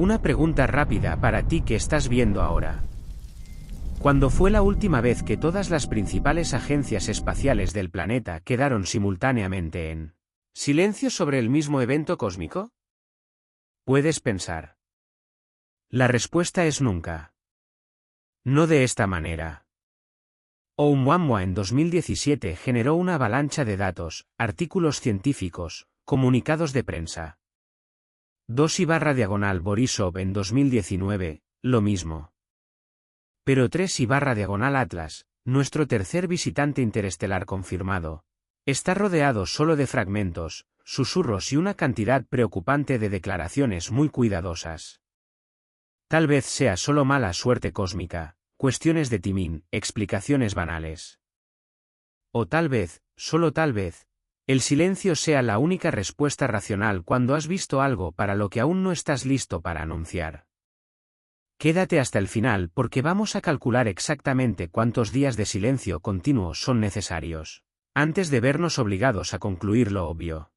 Una pregunta rápida para ti que estás viendo ahora. ¿Cuándo fue la última vez que todas las principales agencias espaciales del planeta quedaron simultáneamente en silencio sobre el mismo evento cósmico? Puedes pensar. La respuesta es nunca. No de esta manera. Oumuamua en 2017 generó una avalancha de datos, artículos científicos, comunicados de prensa. 2/Borisov en 2019, lo mismo. Pero 3/Atlas, nuestro tercer visitante interestelar confirmado, está rodeado solo de fragmentos, susurros y una cantidad preocupante de declaraciones muy cuidadosas. Tal vez sea solo mala suerte cósmica, cuestiones de timing, explicaciones banales. O tal vez, solo tal vez, el silencio sea la única respuesta racional cuando has visto algo para lo que aún no estás listo para anunciar. Quédate hasta el final porque vamos a calcular exactamente cuántos días de silencio continuo son necesarios, antes de vernos obligados a concluir lo obvio.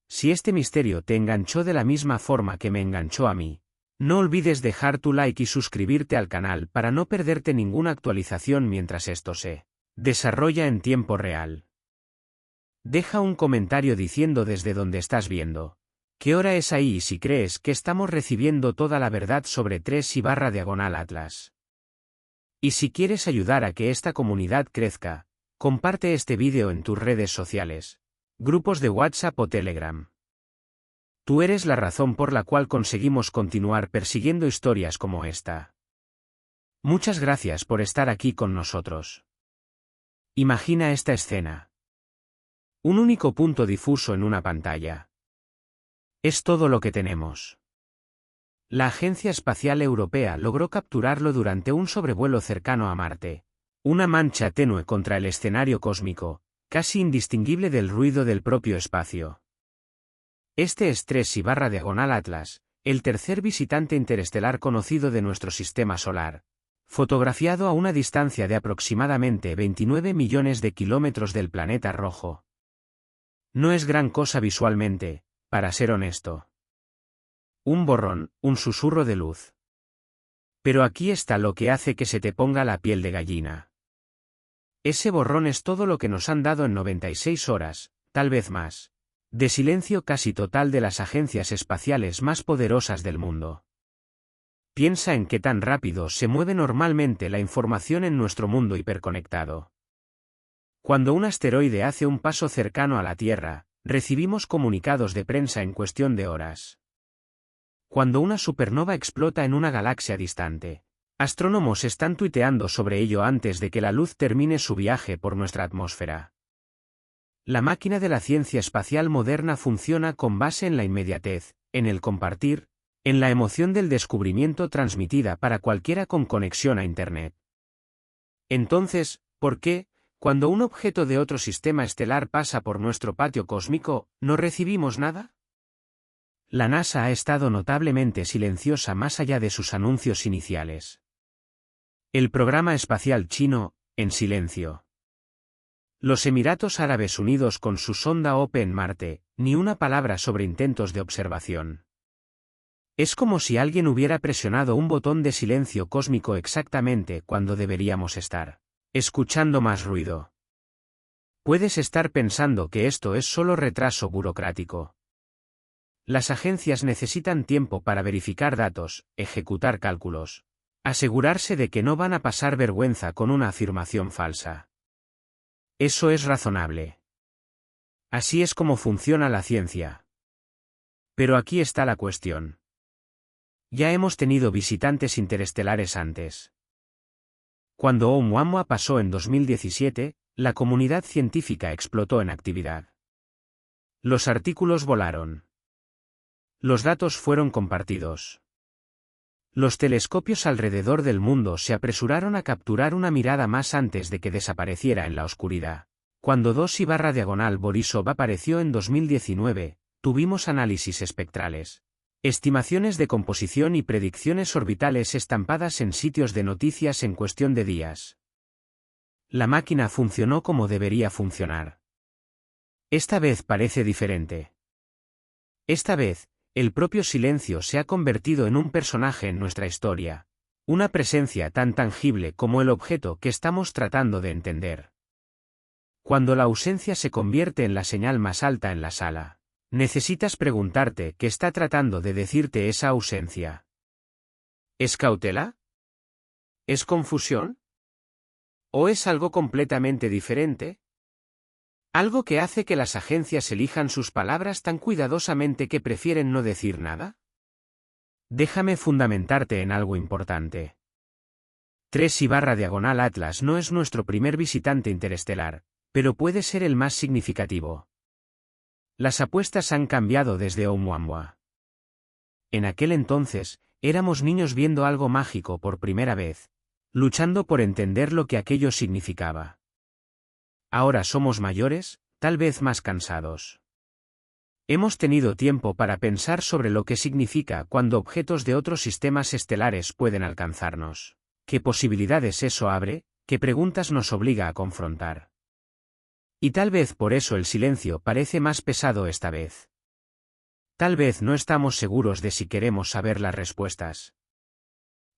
Si este misterio te enganchó de la misma forma que me enganchó a mí, no olvides dejar tu like y suscribirte al canal para no perderte ninguna actualización mientras esto se desarrolla en tiempo real. Deja un comentario diciendo desde dónde estás viendo, qué hora es ahí y si crees que estamos recibiendo toda la verdad sobre 3/Atlas. Y si quieres ayudar a que esta comunidad crezca, comparte este vídeo en tus redes sociales, grupos de WhatsApp o Telegram. Tú eres la razón por la cual conseguimos continuar persiguiendo historias como esta. Muchas gracias por estar aquí con nosotros. Imagina esta escena. Un único punto difuso en una pantalla. Es todo lo que tenemos. La Agencia Espacial Europea logró capturarlo durante un sobrevuelo cercano a Marte, una mancha tenue contra el escenario cósmico, casi indistinguible del ruido del propio espacio. Este es 3/Atlas, el tercer visitante interestelar conocido de nuestro sistema solar, fotografiado a una distancia de aproximadamente 29 millones de kilómetros del planeta rojo. No es gran cosa visualmente, para ser honesto. Un borrón, un susurro de luz. Pero aquí está lo que hace que se te ponga la piel de gallina. Ese borrón es todo lo que nos han dado en 96 horas, tal vez más, de silencio casi total de las agencias espaciales más poderosas del mundo. Piensa en qué tan rápido se mueve normalmente la información en nuestro mundo hiperconectado. Cuando un asteroide hace un paso cercano a la Tierra, recibimos comunicados de prensa en cuestión de horas. Cuando una supernova explota en una galaxia distante, astrónomos están tuiteando sobre ello antes de que la luz termine su viaje por nuestra atmósfera. La máquina de la ciencia espacial moderna funciona con base en la inmediatez, en el compartir, en la emoción del descubrimiento transmitida para cualquiera con conexión a Internet. Entonces, ¿por qué, cuando un objeto de otro sistema estelar pasa por nuestro patio cósmico, no recibimos nada? La NASA ha estado notablemente silenciosa más allá de sus anuncios iniciales. El programa espacial chino, en silencio. Los Emiratos Árabes Unidos con su sonda Open Marte, ni una palabra sobre intentos de observación. Es como si alguien hubiera presionado un botón de silencio cósmico exactamente cuando deberíamos estar escuchando más ruido. Puedes estar pensando que esto es solo retraso burocrático. Las agencias necesitan tiempo para verificar datos, ejecutar cálculos, asegurarse de que no van a pasar vergüenza con una afirmación falsa. Eso es razonable. Así es como funciona la ciencia. Pero aquí está la cuestión. Ya hemos tenido visitantes interestelares antes. Cuando Oumuamua pasó en 2017, la comunidad científica explotó en actividad. Los artículos volaron. Los datos fueron compartidos. Los telescopios alrededor del mundo se apresuraron a capturar una mirada más antes de que desapareciera en la oscuridad. Cuando 2/Borisov apareció en 2019, tuvimos análisis espectrales, estimaciones de composición y predicciones orbitales estampadas en sitios de noticias en cuestión de días. La máquina funcionó como debería funcionar. Esta vez parece diferente. Esta vez, El propio silencio se ha convertido en un personaje en nuestra historia, una presencia tan tangible como el objeto que estamos tratando de entender. Cuando la ausencia se convierte en la señal más alta en la sala, necesitas preguntarte qué está tratando de decirte esa ausencia. ¿Es cautela? ¿Es confusión? ¿O es algo completamente diferente? ¿Algo que hace que las agencias elijan sus palabras tan cuidadosamente que prefieren no decir nada? Déjame fundamentarte en algo importante. 3/Atlas no es nuestro primer visitante interestelar, pero puede ser el más significativo. Las apuestas han cambiado desde Oumuamua. En aquel entonces, éramos niños viendo algo mágico por primera vez, luchando por entender lo que aquello significaba. Ahora somos mayores, tal vez más cansados. Hemos tenido tiempo para pensar sobre lo que significa cuando objetos de otros sistemas estelares pueden alcanzarnos. ¿Qué posibilidades eso abre? ¿Qué preguntas nos obliga a confrontar? Y tal vez por eso el silencio parece más pesado esta vez. Tal vez no estamos seguros de si queremos saber las respuestas.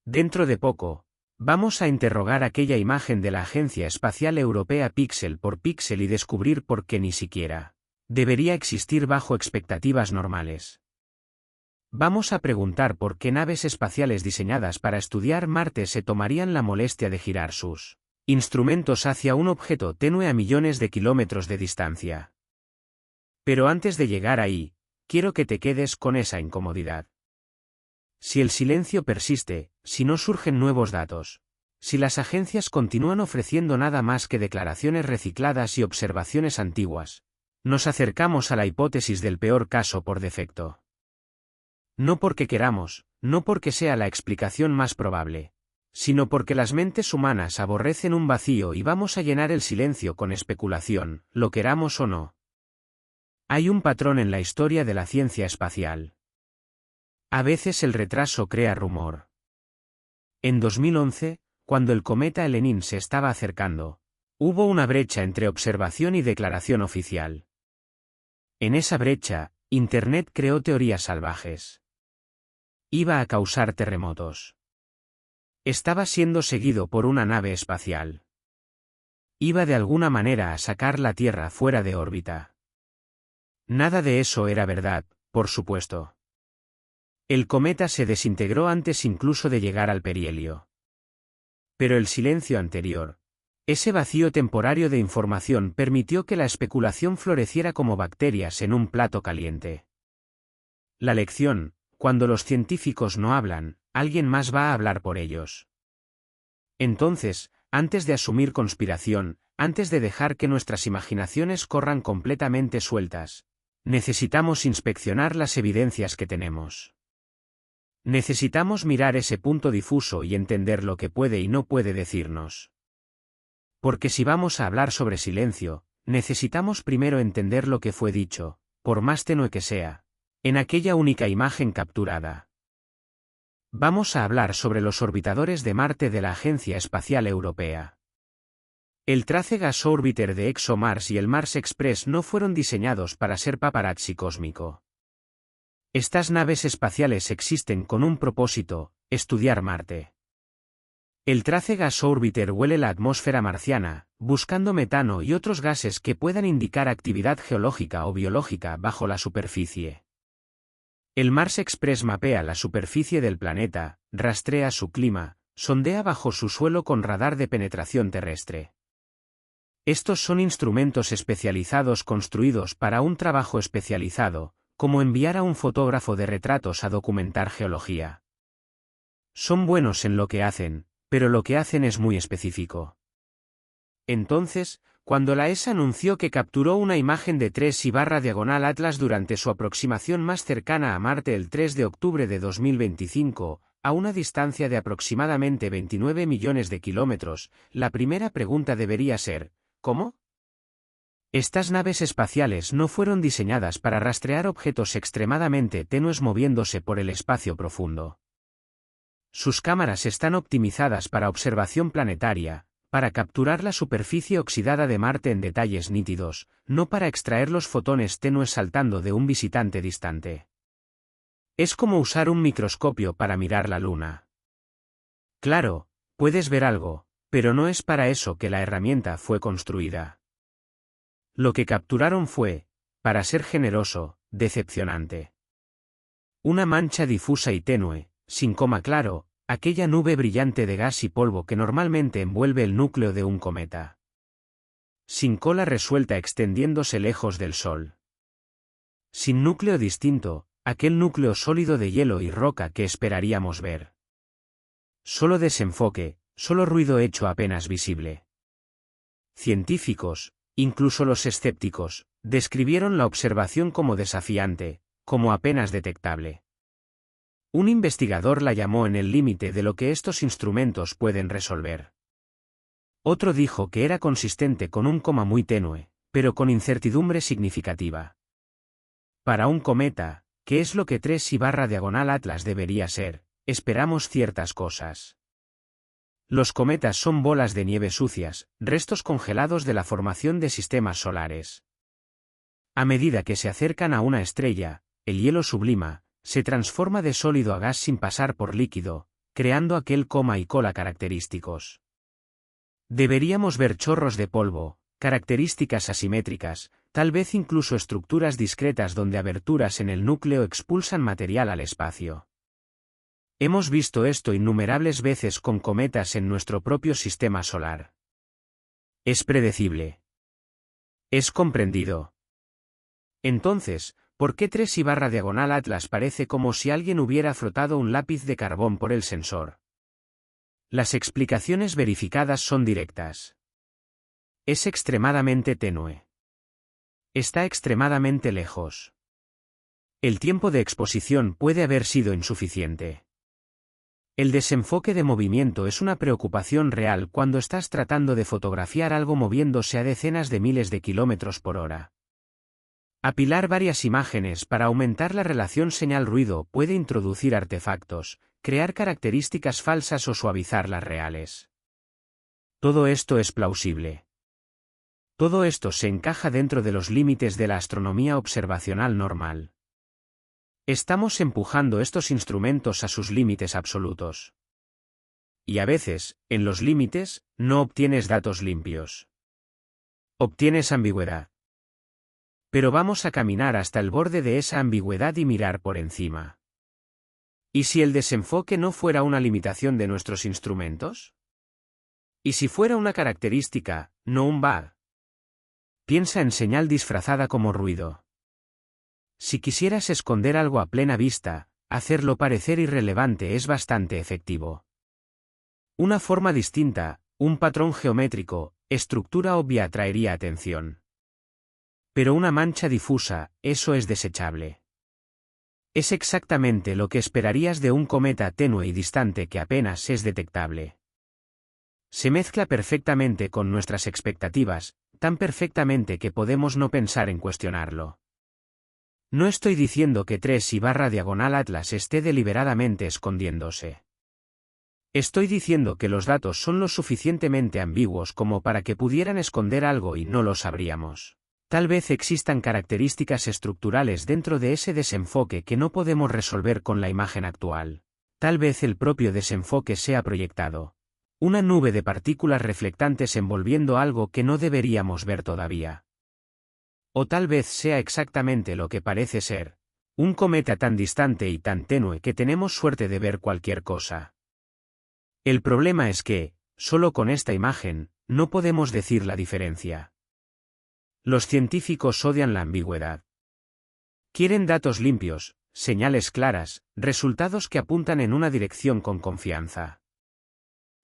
Dentro de poco, vamos a interrogar aquella imagen de la Agencia Espacial Europea píxel por píxel y descubrir por qué ni siquiera debería existir bajo expectativas normales. Vamos a preguntar por qué naves espaciales diseñadas para estudiar Marte se tomarían la molestia de girar sus instrumentos hacia un objeto tenue a millones de kilómetros de distancia. Pero antes de llegar ahí, quiero que te quedes con esa incomodidad. Si el silencio persiste, si no surgen nuevos datos, si las agencias continúan ofreciendo nada más que declaraciones recicladas y observaciones antiguas, nos acercamos a la hipótesis del peor caso por defecto. No porque queramos, no porque sea la explicación más probable, sino porque las mentes humanas aborrecen un vacío y vamos a llenar el silencio con especulación, lo queramos o no. Hay un patrón en la historia de la ciencia espacial. A veces el retraso crea rumor. En 2011, cuando el cometa Elenin se estaba acercando, hubo una brecha entre observación y declaración oficial. En esa brecha, Internet creó teorías salvajes. Iba a causar terremotos. Estaba siendo seguido por una nave espacial. Iba de alguna manera a sacar la Tierra fuera de órbita. Nada de eso era verdad, por supuesto. El cometa se desintegró antes incluso de llegar al perihelio. Pero el silencio anterior, ese vacío temporario de información permitió que la especulación floreciera como bacterias en un plato caliente. La lección: cuando los científicos no hablan, alguien más va a hablar por ellos. Entonces, antes de asumir conspiración, antes de dejar que nuestras imaginaciones corran completamente sueltas, necesitamos inspeccionar las evidencias que tenemos. Necesitamos mirar ese punto difuso y entender lo que puede y no puede decirnos. Porque si vamos a hablar sobre silencio, necesitamos primero entender lo que fue dicho, por más tenue que sea, en aquella única imagen capturada. Vamos a hablar sobre los orbitadores de Marte de la Agencia Espacial Europea. El Trace Gas Orbiter de ExoMars y el Mars Express no fueron diseñados para ser paparazzi cósmico. Estas naves espaciales existen con un propósito: estudiar Marte. El Trace Gas Orbiter huele la atmósfera marciana, buscando metano y otros gases que puedan indicar actividad geológica o biológica bajo la superficie. El Mars Express mapea la superficie del planeta, rastrea su clima, sondea bajo su suelo con radar de penetración terrestre. Estos son instrumentos especializados construidos para un trabajo especializado, como enviar a un fotógrafo de retratos a documentar geología. Son buenos en lo que hacen, pero lo que hacen es muy específico. Entonces, cuando la ESA anunció que capturó una imagen de 3/Atlas durante su aproximación más cercana a Marte el 3 de octubre de 2025, a una distancia de aproximadamente 29 millones de kilómetros, la primera pregunta debería ser: ¿cómo? Estas naves espaciales no fueron diseñadas para rastrear objetos extremadamente tenues moviéndose por el espacio profundo. Sus cámaras están optimizadas para observación planetaria, para capturar la superficie oxidada de Marte en detalles nítidos, no para extraer los fotones tenues saltando de un visitante distante. Es como usar un microscopio para mirar la luna. Claro, puedes ver algo, pero no es para eso que la herramienta fue construida. Lo que capturaron fue, para ser generoso, decepcionante. Una mancha difusa y tenue, sin coma claro, aquella nube brillante de gas y polvo que normalmente envuelve el núcleo de un cometa. Sin cola resuelta extendiéndose lejos del Sol. Sin núcleo distinto, aquel núcleo sólido de hielo y roca que esperaríamos ver. Solo desenfoque, solo ruido hecho apenas visible. Científicos, incluso los escépticos, describieron la observación como desafiante, como apenas detectable. Un investigador la llamó en el límite de lo que estos instrumentos pueden resolver. Otro dijo que era consistente con un coma muy tenue, pero con incertidumbre significativa. Para un cometa, que es lo que 3I/diagonal Atlas debería ser, esperamos ciertas cosas. Los cometas son bolas de nieve sucias, restos congelados de la formación de sistemas solares. A medida que se acercan a una estrella, el hielo sublima, se transforma de sólido a gas sin pasar por líquido, creando aquel coma y cola característicos. Deberíamos ver chorros de polvo, características asimétricas, tal vez incluso estructuras discretas donde aberturas en el núcleo expulsan material al espacio. Hemos visto esto innumerables veces con cometas en nuestro propio sistema solar. Es predecible. Es comprendido. Entonces, ¿por qué 3I/diagonal Atlas parece como si alguien hubiera frotado un lápiz de carbón por el sensor? Las explicaciones verificadas son directas. Es extremadamente tenue. Está extremadamente lejos. El tiempo de exposición puede haber sido insuficiente. El desenfoque de movimiento es una preocupación real cuando estás tratando de fotografiar algo moviéndose a decenas de miles de kilómetros por hora. Apilar varias imágenes para aumentar la relación señal-ruido puede introducir artefactos, crear características falsas o suavizar las reales. Todo esto es plausible. Todo esto se encaja dentro de los límites de la astronomía observacional normal. Estamos empujando estos instrumentos a sus límites absolutos. Y a veces, en los límites, no obtienes datos limpios. Obtienes ambigüedad. Pero vamos a caminar hasta el borde de esa ambigüedad y mirar por encima. ¿Y si el desenfoque no fuera una limitación de nuestros instrumentos? ¿Y si fuera una característica, no un bug? Piensa en señal disfrazada como ruido. Si quisieras esconder algo a plena vista, hacerlo parecer irrelevante es bastante efectivo. Una forma distinta, un patrón geométrico, estructura obvia atraería atención. Pero una mancha difusa, eso es desechable. Es exactamente lo que esperarías de un cometa tenue y distante que apenas es detectable. Se mezcla perfectamente con nuestras expectativas, tan perfectamente que podemos no pensar en cuestionarlo. No estoy diciendo que 3I/diagonal Atlas esté deliberadamente escondiéndose. Estoy diciendo que los datos son lo suficientemente ambiguos como para que pudieran esconder algo y no lo sabríamos. Tal vez existan características estructurales dentro de ese desenfoque que no podemos resolver con la imagen actual. Tal vez el propio desenfoque sea proyectado. Una nube de partículas reflectantes envolviendo algo que no deberíamos ver todavía. O tal vez sea exactamente lo que parece ser, un cometa tan distante y tan tenue que tenemos suerte de ver cualquier cosa. El problema es que, solo con esta imagen, no podemos decir la diferencia. Los científicos odian la ambigüedad. Quieren datos limpios, señales claras, resultados que apuntan en una dirección con confianza.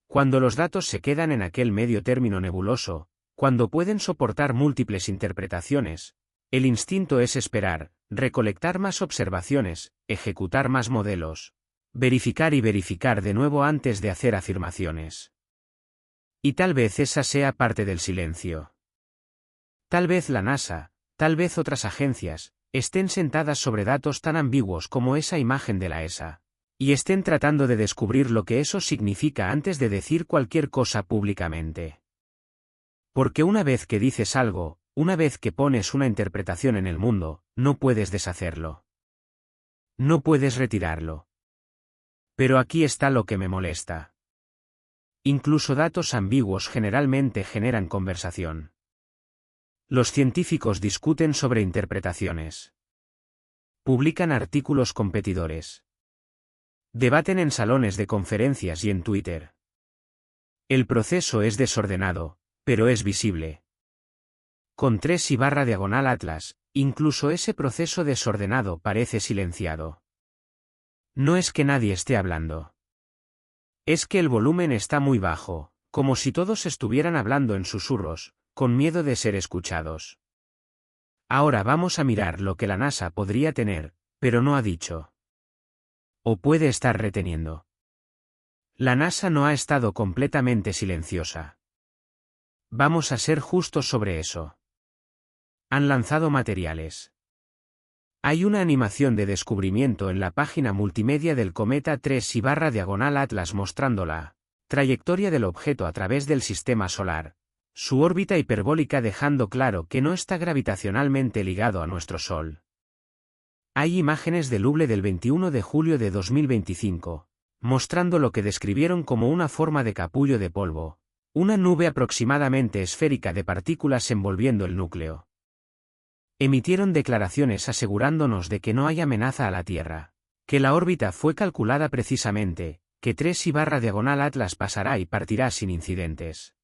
Cuando los datos se quedan en aquel medio término nebuloso, cuando pueden soportar múltiples interpretaciones, el instinto es esperar, recolectar más observaciones, ejecutar más modelos, verificar y verificar de nuevo antes de hacer afirmaciones. Y tal vez esa sea parte del silencio. Tal vez la NASA, tal vez otras agencias, estén sentadas sobre datos tan ambiguos como esa imagen de la ESA, y estén tratando de descubrir lo que eso significa antes de decir cualquier cosa públicamente. Porque una vez que dices algo, una vez que pones una interpretación en el mundo, no puedes deshacerlo. No puedes retirarlo. Pero aquí está lo que me molesta. Incluso datos ambiguos generalmente generan conversación. Los científicos discuten sobre interpretaciones. Publican artículos competidores. Debaten en salones de conferencias y en Twitter. El proceso es desordenado, pero es visible. Con 3/diagonal Atlas, incluso ese proceso desordenado parece silenciado. No es que nadie esté hablando. Es que el volumen está muy bajo, como si todos estuvieran hablando en susurros, con miedo de ser escuchados. Ahora vamos a mirar lo que la NASA podría tener, pero no ha dicho. O puede estar reteniendo. La NASA no ha estado completamente silenciosa. Vamos a ser justos sobre eso. Han lanzado materiales. Hay una animación de descubrimiento en la página multimedia del cometa 3/diagonal Atlas mostrando la trayectoria del objeto a través del sistema solar, su órbita hiperbólica dejando claro que no está gravitacionalmente ligado a nuestro Sol. Hay imágenes del Hubble del 21 de julio de 2025, mostrando lo que describieron como una forma de capullo de polvo, una nube aproximadamente esférica de partículas envolviendo el núcleo. Emitieron declaraciones asegurándonos de que no hay amenaza a la Tierra, que la órbita fue calculada precisamente, que 3/diagonal Atlas pasará y partirá sin incidentes.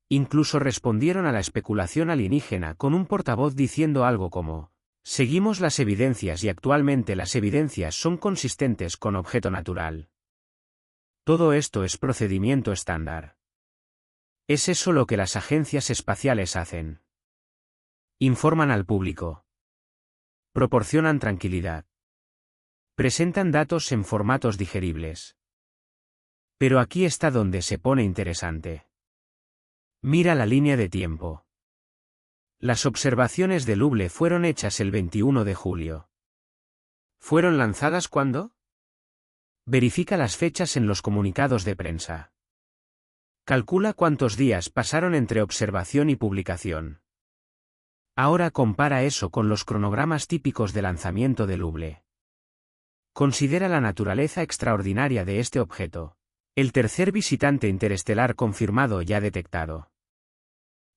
Incluso respondieron a la especulación alienígena con un portavoz diciendo algo como: seguimos las evidencias y actualmente las evidencias son consistentes con objeto natural. Todo esto es procedimiento estándar. Es eso lo que las agencias espaciales hacen. Informan al público. Proporcionan tranquilidad. Presentan datos en formatos digeribles. Pero aquí está donde se pone interesante. Mira la línea de tiempo. Las observaciones del Hubble fueron hechas el 21 de julio. ¿Fueron lanzadas cuándo? Verifica las fechas en los comunicados de prensa. Calcula cuántos días pasaron entre observación y publicación. Ahora compara eso con los cronogramas típicos de lanzamiento del Hubble. Considera la naturaleza extraordinaria de este objeto. El tercer visitante interestelar confirmado ya detectado.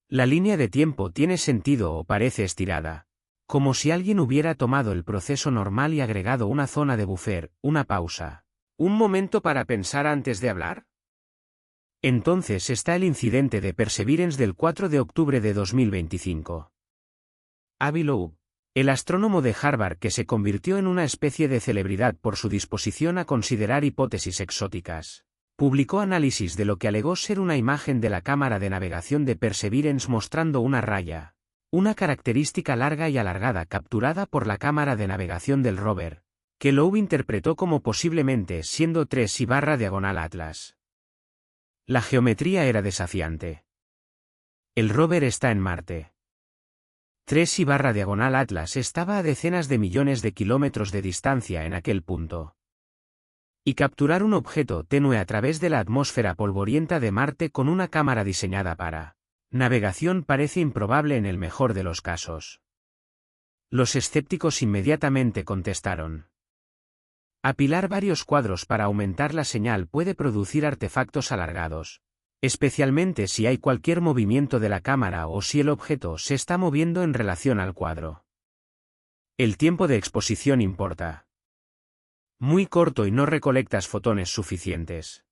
La línea de tiempo tiene sentido o parece estirada, como si alguien hubiera tomado el proceso normal y agregado una zona de buffer, una pausa. ¿Un momento para pensar antes de hablar? Entonces está el incidente de Perseverance del 4 de octubre de 2025. Avi Loeb, el astrónomo de Harvard que se convirtió en una especie de celebridad por su disposición a considerar hipótesis exóticas, publicó análisis de lo que alegó ser una imagen de la cámara de navegación de Perseverance mostrando una raya, una característica larga y alargada capturada por la cámara de navegación del rover, que Loeb interpretó como posiblemente siendo 3/diagonal Atlas. La geometría era desafiante. El rover está en Marte. 3/diagonal Atlas estaba a decenas de millones de kilómetros de distancia en aquel punto. Y capturar un objeto tenue a través de la atmósfera polvorienta de Marte con una cámara diseñada para navegación parece improbable en el mejor de los casos. Los escépticos inmediatamente contestaron. Apilar varios cuadros para aumentar la señal puede producir artefactos alargados, especialmente si hay cualquier movimiento de la cámara o si el objeto se está moviendo en relación al cuadro. El tiempo de exposición importa. Muy corto y no recolectas fotones suficientes.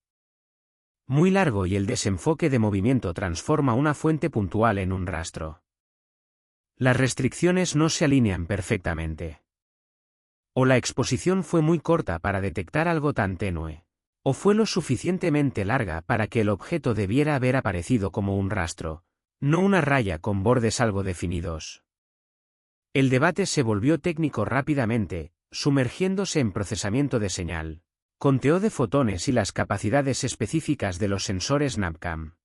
Muy largo y el desenfoque de movimiento transforma una fuente puntual en un rastro. Las restricciones no se alinean perfectamente. O la exposición fue muy corta para detectar algo tan tenue, o fue lo suficientemente larga para que el objeto debiera haber aparecido como un rastro, no una raya con bordes algo definidos. El debate se volvió técnico rápidamente, sumergiéndose en procesamiento de señal, conteo de fotones y las capacidades específicas de los sensores NavCam.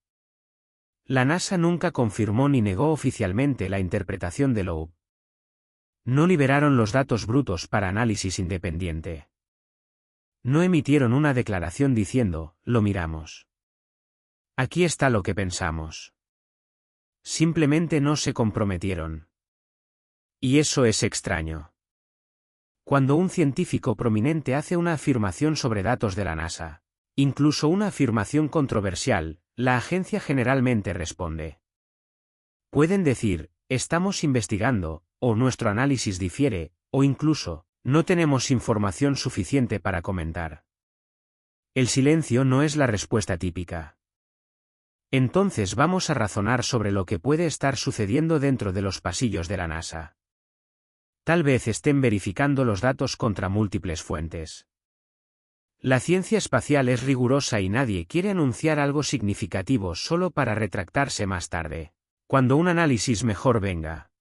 La NASA nunca confirmó ni negó oficialmente la interpretación de Loeb. No liberaron los datos brutos para análisis independiente. No emitieron una declaración diciendo, lo miramos. Aquí está lo que pensamos. Simplemente no se comprometieron. Y eso es extraño. Cuando un científico prominente hace una afirmación sobre datos de la NASA, incluso una afirmación controversial, la agencia generalmente responde. Pueden decir, estamos investigando, o nuestro análisis difiere, o incluso, no tenemos información suficiente para comentar. El silencio no es la respuesta típica. Entonces vamos a razonar sobre lo que puede estar sucediendo dentro de los pasillos de la NASA. Tal vez estén verificando los datos contra múltiples fuentes. La ciencia espacial es rigurosa y nadie quiere anunciar algo significativo solo para retractarse más tarde, cuando un análisis mejor venga.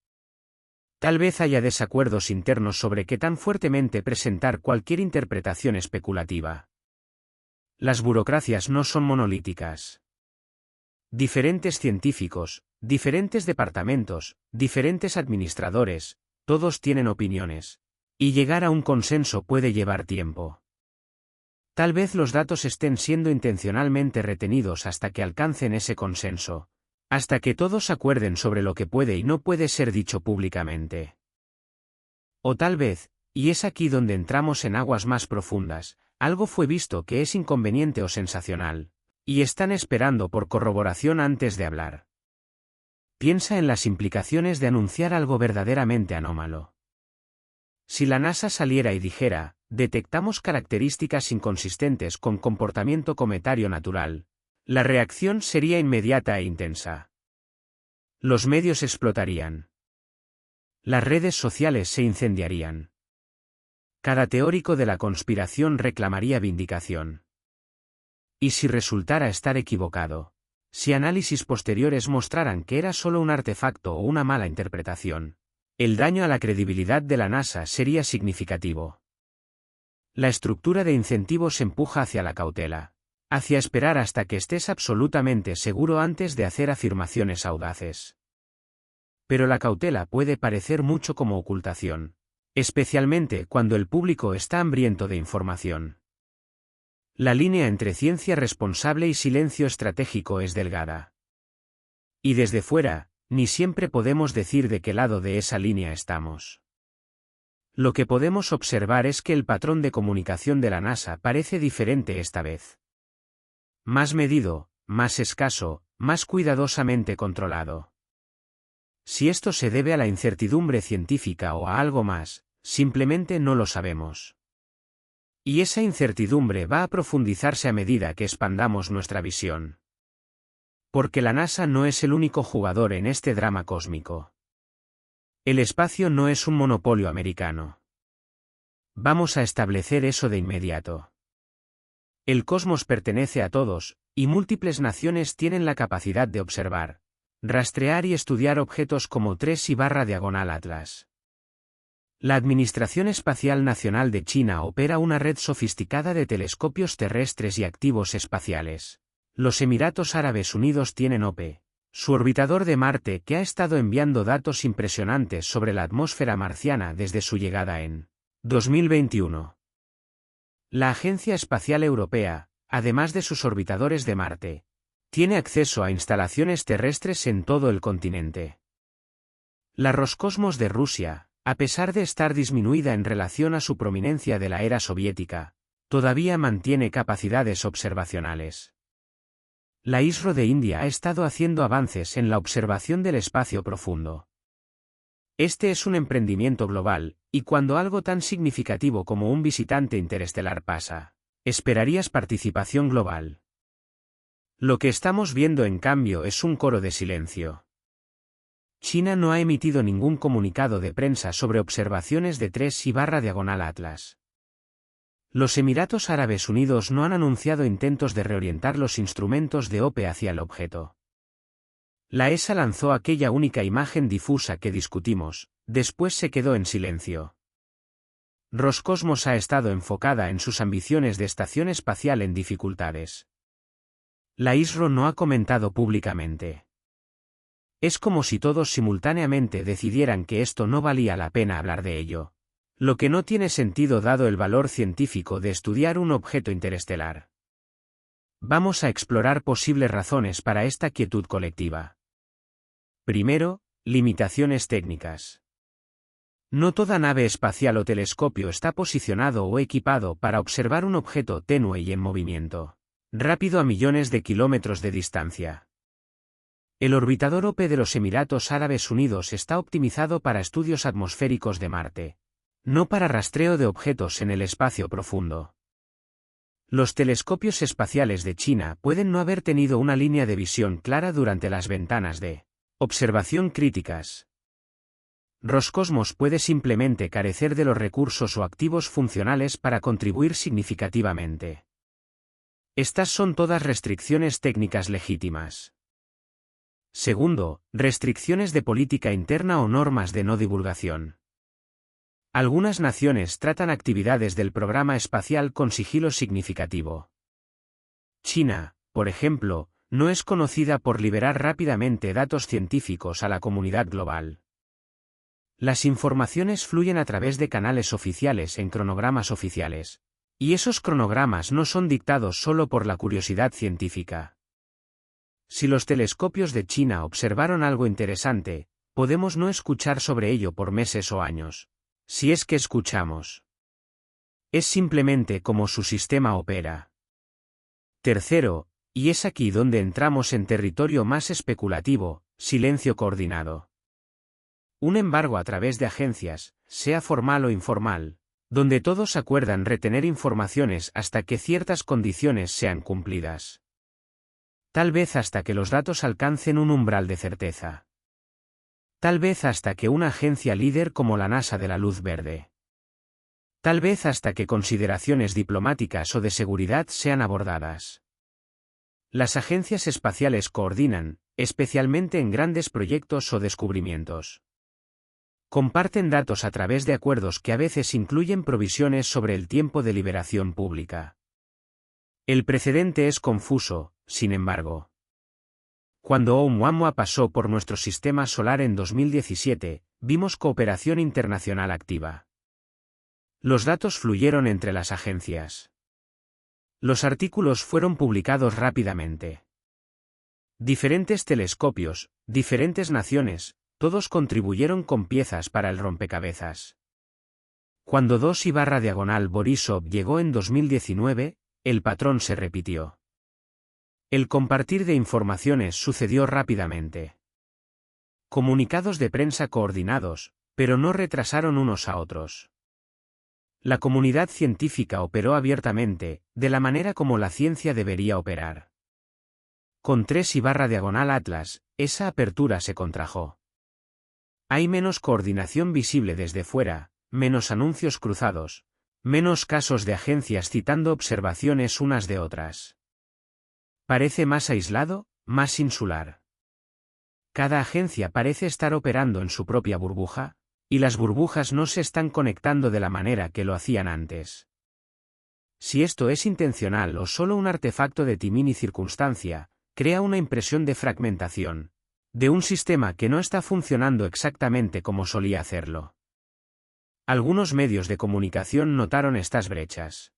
Tal vez haya desacuerdos internos sobre qué tan fuertemente presentar cualquier interpretación especulativa. Las burocracias no son monolíticas. Diferentes científicos, diferentes departamentos, diferentes administradores, todos tienen opiniones, y llegar a un consenso puede llevar tiempo. Tal vez los datos estén siendo intencionalmente retenidos hasta que alcancen ese consenso, hasta que todos acuerden sobre lo que puede y no puede ser dicho públicamente. O tal vez, y es aquí donde entramos en aguas más profundas, algo fue visto que es inconveniente o sensacional, y están esperando por corroboración antes de hablar. Piensa en las implicaciones de anunciar algo verdaderamente anómalo. Si la NASA saliera y dijera, detectamos características inconsistentes con comportamiento cometario natural, la reacción sería inmediata e intensa. Los medios explotarían. Las redes sociales se incendiarían. Cada teórico de la conspiración reclamaría vindicación. ¿Y si resultara estar equivocado? Si análisis posteriores mostraran que era solo un artefacto o una mala interpretación, el daño a la credibilidad de la NASA sería significativo. La estructura de incentivos empuja hacia la cautela, hacia esperar hasta que estés absolutamente seguro antes de hacer afirmaciones audaces. Pero la cautela puede parecer mucho como ocultación, especialmente cuando el público está hambriento de información. La línea entre ciencia responsable y silencio estratégico es delgada. Y desde fuera, ni siempre podemos decir de qué lado de esa línea estamos. Lo que podemos observar es que el patrón de comunicación de la NASA parece diferente esta vez. Más medido, más escaso, más cuidadosamente controlado. Si esto se debe a la incertidumbre científica o a algo más, simplemente no lo sabemos. Y esa incertidumbre va a profundizarse a medida que expandamos nuestra visión. Porque la NASA no es el único jugador en este drama cósmico. El espacio no es un monopolio americano. Vamos a establecer eso de inmediato. El cosmos pertenece a todos, y múltiples naciones tienen la capacidad de observar, rastrear y estudiar objetos como 3/diagonal Atlas. La Administración Espacial Nacional de China opera una red sofisticada de telescopios terrestres y activos espaciales. Los Emiratos Árabes Unidos tienen OPE, su orbitador de Marte que ha estado enviando datos impresionantes sobre la atmósfera marciana desde su llegada en 2021. La Agencia Espacial Europea, además de sus orbitadores de Marte, tiene acceso a instalaciones terrestres en todo el continente. La Roscosmos de Rusia, a pesar de estar disminuida en relación a su prominencia de la era soviética, todavía mantiene capacidades observacionales. La ISRO de India ha estado haciendo avances en la observación del espacio profundo. Este es un emprendimiento global, y cuando algo tan significativo como un visitante interestelar pasa, esperarías participación global. Lo que estamos viendo en cambio es un coro de silencio. China no ha emitido ningún comunicado de prensa sobre observaciones de 3/diagonal Atlas. Los Emiratos Árabes Unidos no han anunciado intentos de reorientar los instrumentos de OPE hacia el objeto. La ESA lanzó aquella única imagen difusa que discutimos, después se quedó en silencio. Roscosmos ha estado enfocada en sus ambiciones de estación espacial en dificultades. La ISRO no ha comentado públicamente. Es como si todos simultáneamente decidieran que esto no valía la pena hablar de ello. Lo que no tiene sentido dado el valor científico de estudiar un objeto interestelar. Vamos a explorar posibles razones para esta quietud colectiva. Primero, limitaciones técnicas. No toda nave espacial o telescopio está posicionado o equipado para observar un objeto tenue y en movimiento rápido a millones de kilómetros de distancia. El orbitador OPE de los Emiratos Árabes Unidos está optimizado para estudios atmosféricos de Marte, no para rastreo de objetos en el espacio profundo. Los telescopios espaciales de China pueden no haber tenido una línea de visión clara durante las ventanas de observación críticas. Roscosmos puede simplemente carecer de los recursos o activos funcionales para contribuir significativamente. Estas son todas restricciones técnicas legítimas. Segundo, restricciones de política interna o normas de no divulgación. Algunas naciones tratan actividades del programa espacial con sigilo significativo. China, por ejemplo, no es conocida por liberar rápidamente datos científicos a la comunidad global. Las informaciones fluyen a través de canales oficiales en cronogramas oficiales, y esos cronogramas no son dictados solo por la curiosidad científica. Si los telescopios de China observaron algo interesante, podemos no escuchar sobre ello por meses o años. Si es que escuchamos. Es simplemente como su sistema opera. Tercero, y es aquí donde entramos en territorio más especulativo, silencio coordinado. Un embargo a través de agencias, sea formal o informal, donde todos acuerdan retener informaciones hasta que ciertas condiciones sean cumplidas. Tal vez hasta que los datos alcancen un umbral de certeza. Tal vez hasta que una agencia líder como la NASA dé la luz verde. Tal vez hasta que consideraciones diplomáticas o de seguridad sean abordadas. Las agencias espaciales coordinan, especialmente en grandes proyectos o descubrimientos. Comparten datos a través de acuerdos que a veces incluyen provisiones sobre el tiempo de liberación pública. El precedente es confuso, sin embargo. Cuando Oumuamua pasó por nuestro sistema solar en 2017, vimos cooperación internacional activa. Los datos fluyeron entre las agencias. Los artículos fueron publicados rápidamente. Diferentes telescopios, diferentes naciones, todos contribuyeron con piezas para el rompecabezas. Cuando 2/Borisov llegó en 2019, el patrón se repitió. El compartir de informaciones sucedió rápidamente. Comunicados de prensa coordinados, pero no retrasaron unos a otros. La comunidad científica operó abiertamente, de la manera como la ciencia debería operar. Con 3/Atlas, esa apertura se contrajo. Hay menos coordinación visible desde fuera, menos anuncios cruzados, menos casos de agencias citando observaciones unas de otras. Parece más aislado, más insular. Cada agencia parece estar operando en su propia burbuja, y las burbujas no se están conectando de la manera que lo hacían antes. Si esto es intencional o solo un artefacto de timing y circunstancia, crea una impresión de fragmentación, de un sistema que no está funcionando exactamente como solía hacerlo. Algunos medios de comunicación notaron estas brechas.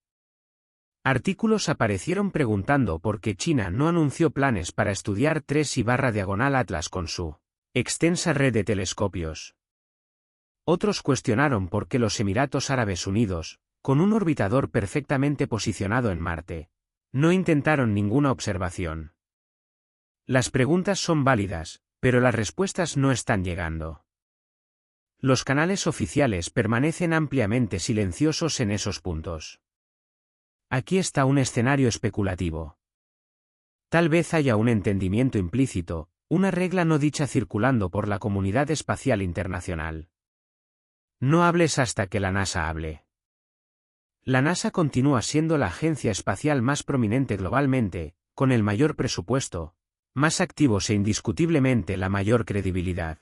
Artículos aparecieron preguntando por qué China no anunció planes para estudiar 3/Atlas con su extensa red de telescopios. Otros cuestionaron por qué los Emiratos Árabes Unidos, con un orbitador perfectamente posicionado en Marte, no intentaron ninguna observación. Las preguntas son válidas, pero las respuestas no están llegando. Los canales oficiales permanecen ampliamente silenciosos en esos puntos. Aquí está un escenario especulativo. Tal vez haya un entendimiento implícito, una regla no dicha circulando por la comunidad espacial internacional. No hables hasta que la NASA hable. La NASA continúa siendo la agencia espacial más prominente globalmente, con el mayor presupuesto, más activos e indiscutiblemente la mayor credibilidad.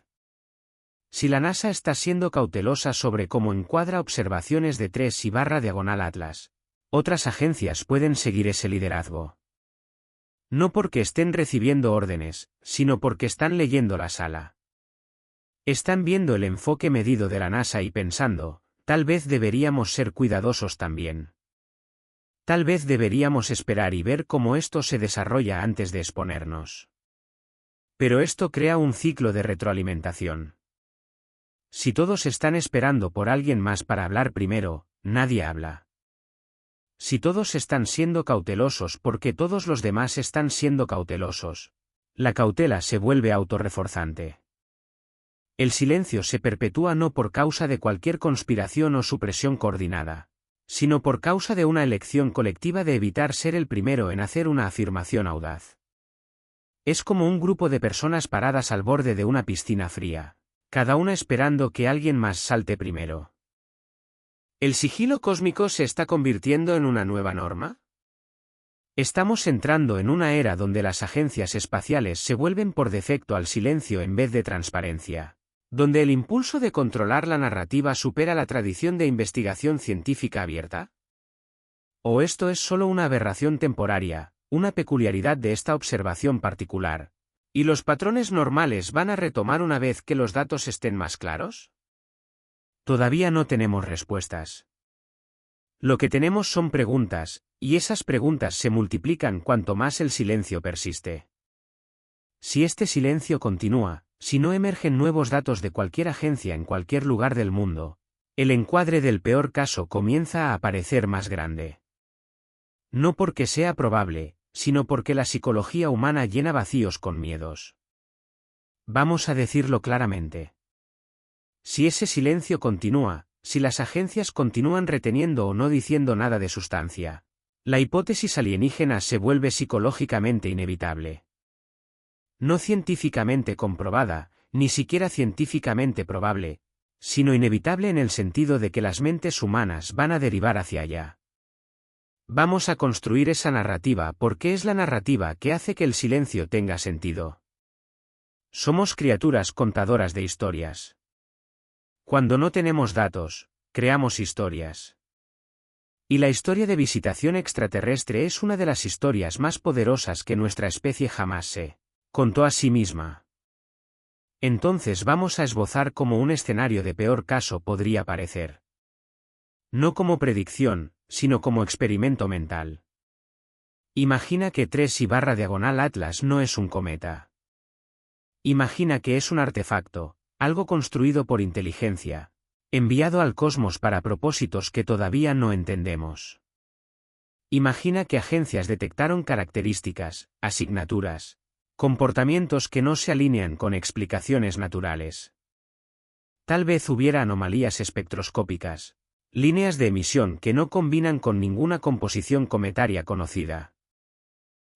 Si la NASA está siendo cautelosa sobre cómo encuadra observaciones de 3/Atlas, otras agencias pueden seguir ese liderazgo. No porque estén recibiendo órdenes, sino porque están leyendo la sala. Están viendo el enfoque medido de la NASA y pensando, tal vez deberíamos ser cuidadosos también. Tal vez deberíamos esperar y ver cómo esto se desarrolla antes de exponernos. Pero esto crea un ciclo de retroalimentación. Si todos están esperando por alguien más para hablar primero, nadie habla. Si todos están siendo cautelosos porque todos los demás están siendo cautelosos, la cautela se vuelve autorreforzante. El silencio se perpetúa no por causa de cualquier conspiración o supresión coordinada, sino por causa de una elección colectiva de evitar ser el primero en hacer una afirmación audaz. Es como un grupo de personas paradas al borde de una piscina fría, cada una esperando que alguien más salte primero. ¿El sigilo cósmico se está convirtiendo en una nueva norma? Estamos entrando en una era donde las agencias espaciales se vuelven por defecto al silencio en vez de transparencia, donde el impulso de controlar la narrativa supera la tradición de investigación científica abierta. ¿O esto es solo una aberración temporaria, una peculiaridad de esta observación particular, y los patrones normales van a retomar una vez que los datos estén más claros? Todavía no tenemos respuestas. Lo que tenemos son preguntas, y esas preguntas se multiplican cuanto más el silencio persiste. Si este silencio continúa, si no emergen nuevos datos de cualquier agencia en cualquier lugar del mundo, el encuadre del peor caso comienza a aparecer más grande. No porque sea probable, sino porque la psicología humana llena vacíos con miedos. Vamos a decirlo claramente. Si ese silencio continúa, si las agencias continúan reteniendo o no diciendo nada de sustancia, la hipótesis alienígena se vuelve psicológicamente inevitable. No científicamente comprobada, ni siquiera científicamente probable, sino inevitable en el sentido de que las mentes humanas van a derivar hacia allá. Vamos a construir esa narrativa porque es la narrativa que hace que el silencio tenga sentido. Somos criaturas contadoras de historias. Cuando no tenemos datos, creamos historias. Y la historia de visitación extraterrestre es una de las historias más poderosas que nuestra especie jamás se contó a sí misma. Entonces vamos a esbozar cómo un escenario de peor caso podría parecer. No como predicción, sino como experimento mental. Imagina que 3I/diagonal Atlas no es un cometa. Imagina que es un artefacto, algo construido por inteligencia, enviado al cosmos para propósitos que todavía no entendemos. Imagina que agencias detectaron características, asignaturas, comportamientos que no se alinean con explicaciones naturales. Tal vez hubiera anomalías espectroscópicas, líneas de emisión que no combinan con ninguna composición cometaria conocida.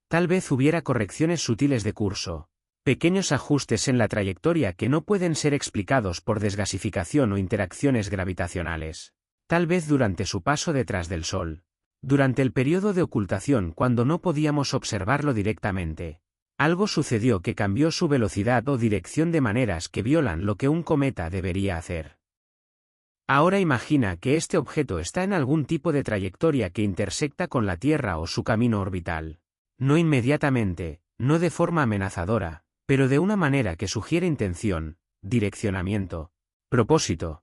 Tal vez hubiera correcciones sutiles de curso, pequeños ajustes en la trayectoria que no pueden ser explicados por desgasificación o interacciones gravitacionales. Tal vez durante su paso detrás del Sol, durante el periodo de ocultación cuando no podíamos observarlo directamente, algo sucedió que cambió su velocidad o dirección de maneras que violan lo que un cometa debería hacer. Ahora imagina que este objeto está en algún tipo de trayectoria que intersecta con la Tierra o su camino orbital. No inmediatamente, no de forma amenazadora, pero de una manera que sugiere intención, direccionamiento, propósito.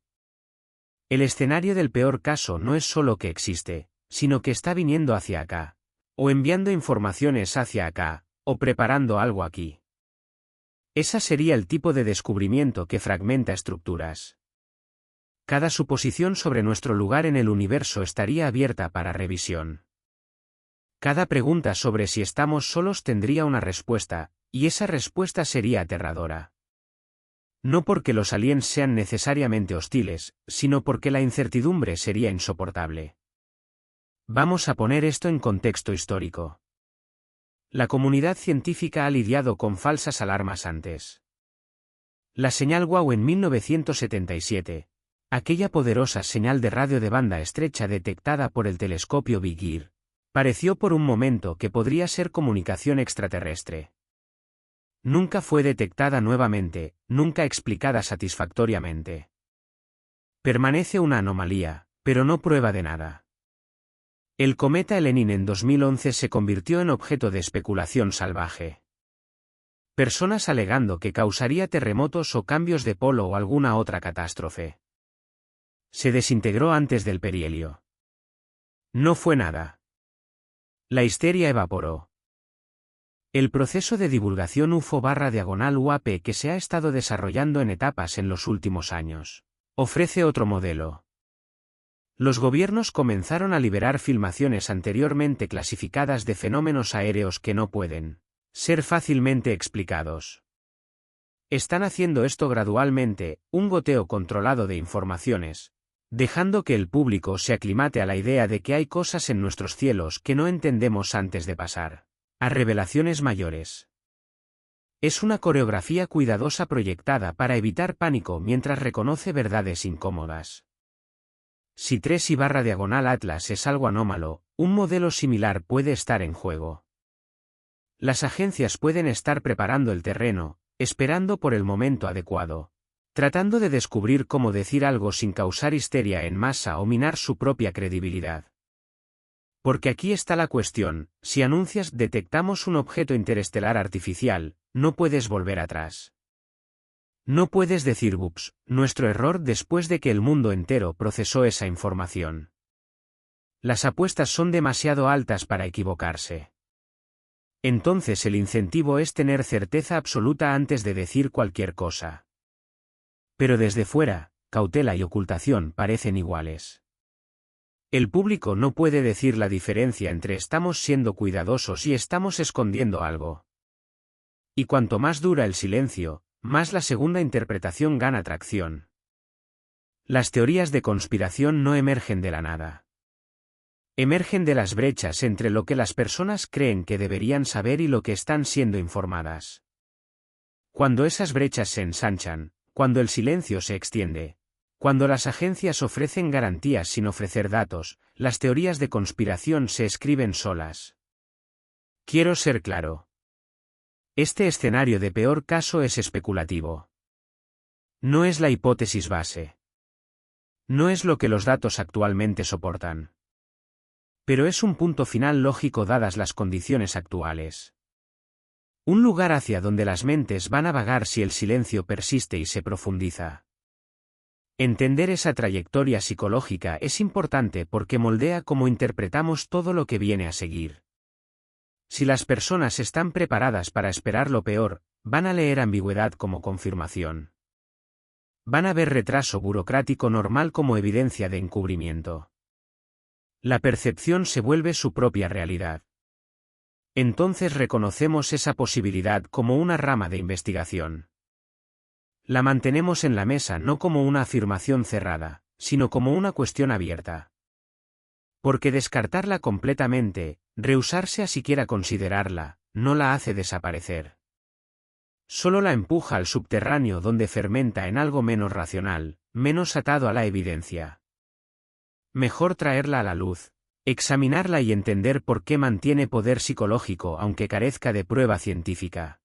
El escenario del peor caso no es solo que existe, sino que está viniendo hacia acá, o enviando informaciones hacia acá, o preparando algo aquí. Ese sería el tipo de descubrimiento que fragmenta estructuras. Cada suposición sobre nuestro lugar en el universo estaría abierta para revisión. Cada pregunta sobre si estamos solos tendría una respuesta, y esa respuesta sería aterradora. No porque los aliens sean necesariamente hostiles, sino porque la incertidumbre sería insoportable. Vamos a poner esto en contexto histórico. La comunidad científica ha lidiado con falsas alarmas antes. La señal WOW en 1977, aquella poderosa señal de radio de banda estrecha detectada por el telescopio Big Ear, pareció por un momento que podría ser comunicación extraterrestre. Nunca fue detectada nuevamente, nunca explicada satisfactoriamente. Permanece una anomalía, pero no prueba de nada. El cometa Lenin en 2011 se convirtió en objeto de especulación salvaje. Personas alegando que causaría terremotos o cambios de polo o alguna otra catástrofe. Se desintegró antes del perihelio. No fue nada. La histeria evaporó. El proceso de divulgación UFO/UAP que se ha estado desarrollando en etapas en los últimos años ofrece otro modelo. Los gobiernos comenzaron a liberar filmaciones anteriormente clasificadas de fenómenos aéreos que no pueden ser fácilmente explicados. Están haciendo esto gradualmente, un goteo controlado de informaciones, dejando que el público se aclimate a la idea de que hay cosas en nuestros cielos que no entendemos antes de pasar a revelaciones mayores. Es una coreografía cuidadosa proyectada para evitar pánico mientras reconoce verdades incómodas. Si 3/Atlas es algo anómalo, un modelo similar puede estar en juego. Las agencias pueden estar preparando el terreno, esperando por el momento adecuado, tratando de descubrir cómo decir algo sin causar histeria en masa o minar su propia credibilidad. Porque aquí está la cuestión: si anuncias "detectamos un objeto interestelar artificial", no puedes volver atrás. No puedes decir "ups, nuestro error" después de que el mundo entero procesó esa información. Las apuestas son demasiado altas para equivocarse. Entonces el incentivo es tener certeza absoluta antes de decir cualquier cosa. Pero desde fuera, cautela y ocultación parecen iguales. El público no puede decir la diferencia entre estamos siendo cuidadosos y estamos escondiendo algo. Y cuanto más dura el silencio, más la segunda interpretación gana tracción. Las teorías de conspiración no emergen de la nada. Emergen de las brechas entre lo que las personas creen que deberían saber y lo que están siendo informadas. Cuando esas brechas se ensanchan, cuando el silencio se extiende, cuando las agencias ofrecen garantías sin ofrecer datos, las teorías de conspiración se escriben solas. Quiero ser claro. Este escenario de peor caso es especulativo. No es la hipótesis base. No es lo que los datos actualmente soportan. Pero es un punto final lógico dadas las condiciones actuales. Un lugar hacia donde las mentes van a vagar si el silencio persiste y se profundiza. Entender esa trayectoria psicológica es importante porque moldea cómo interpretamos todo lo que viene a seguir. Si las personas están preparadas para esperar lo peor, van a leer ambigüedad como confirmación. Van a ver retraso burocrático normal como evidencia de encubrimiento. La percepción se vuelve su propia realidad. Entonces reconocemos esa posibilidad como una rama de investigación. La mantenemos en la mesa no como una afirmación cerrada, sino como una cuestión abierta. Porque descartarla completamente, rehusarse a siquiera considerarla, no la hace desaparecer. Solo la empuja al subterráneo donde fermenta en algo menos racional, menos atado a la evidencia. Mejor traerla a la luz, examinarla y entender por qué mantiene poder psicológico aunque carezca de prueba científica.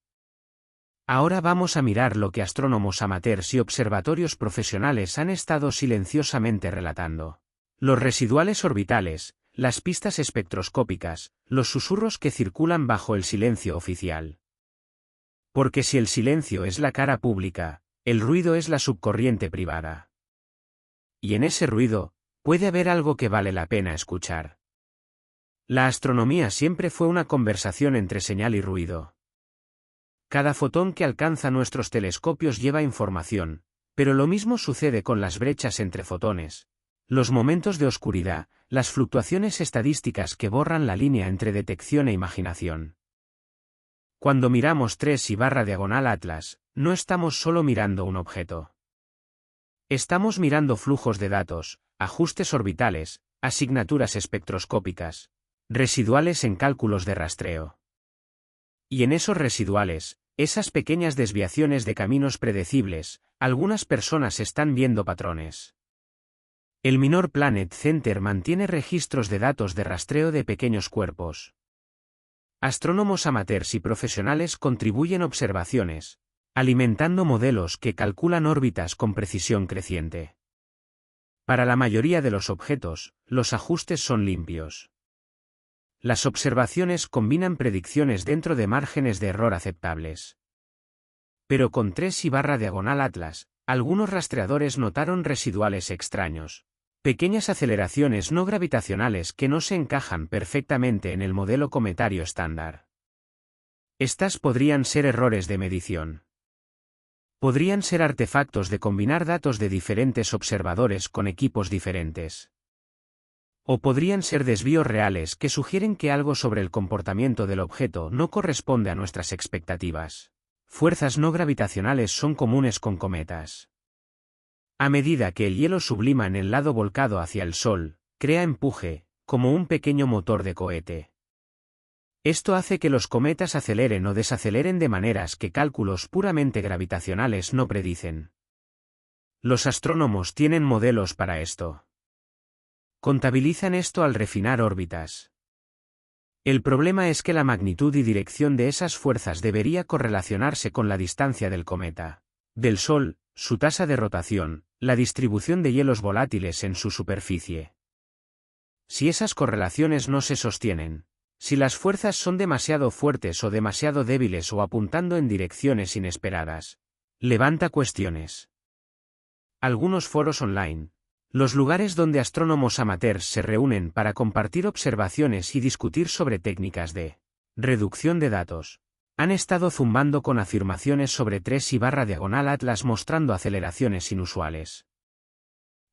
Ahora vamos a mirar lo que astrónomos amateurs y observatorios profesionales han estado silenciosamente relatando. Los residuales orbitales, las pistas espectroscópicas, los susurros que circulan bajo el silencio oficial. Porque si el silencio es la cara pública, el ruido es la subcorriente privada. Y en ese ruido, puede haber algo que vale la pena escuchar. La astronomía siempre fue una conversación entre señal y ruido. Cada fotón que alcanza nuestros telescopios lleva información, pero lo mismo sucede con las brechas entre fotones, los momentos de oscuridad, las fluctuaciones estadísticas que borran la línea entre detección e imaginación. Cuando miramos 3/Atlas, no estamos solo mirando un objeto. Estamos mirando flujos de datos, ajustes orbitales, asignaturas espectroscópicas, residuales en cálculos de rastreo. Y en esos residuales, esas pequeñas desviaciones de caminos predecibles, algunas personas están viendo patrones. El Minor Planet Center mantiene registros de datos de rastreo de pequeños cuerpos. Astrónomos amateurs y profesionales contribuyen observaciones, alimentando modelos que calculan órbitas con precisión creciente. Para la mayoría de los objetos, los ajustes son limpios. Las observaciones combinan predicciones dentro de márgenes de error aceptables. Pero con 3/Atlas, algunos rastreadores notaron residuales extraños, pequeñas aceleraciones no gravitacionales que no se encajan perfectamente en el modelo cometario estándar. Estas podrían ser errores de medición. Podrían ser artefactos de combinar datos de diferentes observadores con equipos diferentes. O podrían ser desvíos reales que sugieren que algo sobre el comportamiento del objeto no corresponde a nuestras expectativas. Fuerzas no gravitacionales son comunes con cometas. A medida que el hielo sublima en el lado volcado hacia el Sol, crea empuje, como un pequeño motor de cohete. Esto hace que los cometas aceleren o desaceleren de maneras que cálculos puramente gravitacionales no predicen. Los astrónomos tienen modelos para esto. Contabilizan esto al refinar órbitas. El problema es que la magnitud y dirección de esas fuerzas debería correlacionarse con la distancia del cometa, del Sol, su tasa de rotación, la distribución de hielos volátiles en su superficie. Si esas correlaciones no se sostienen, si las fuerzas son demasiado fuertes o demasiado débiles o apuntando en direcciones inesperadas, levanta cuestiones. Algunos foros online, los lugares donde astrónomos amateurs se reúnen para compartir observaciones y discutir sobre técnicas de reducción de datos, han estado zumbando con afirmaciones sobre 3i/Atlas mostrando aceleraciones inusuales.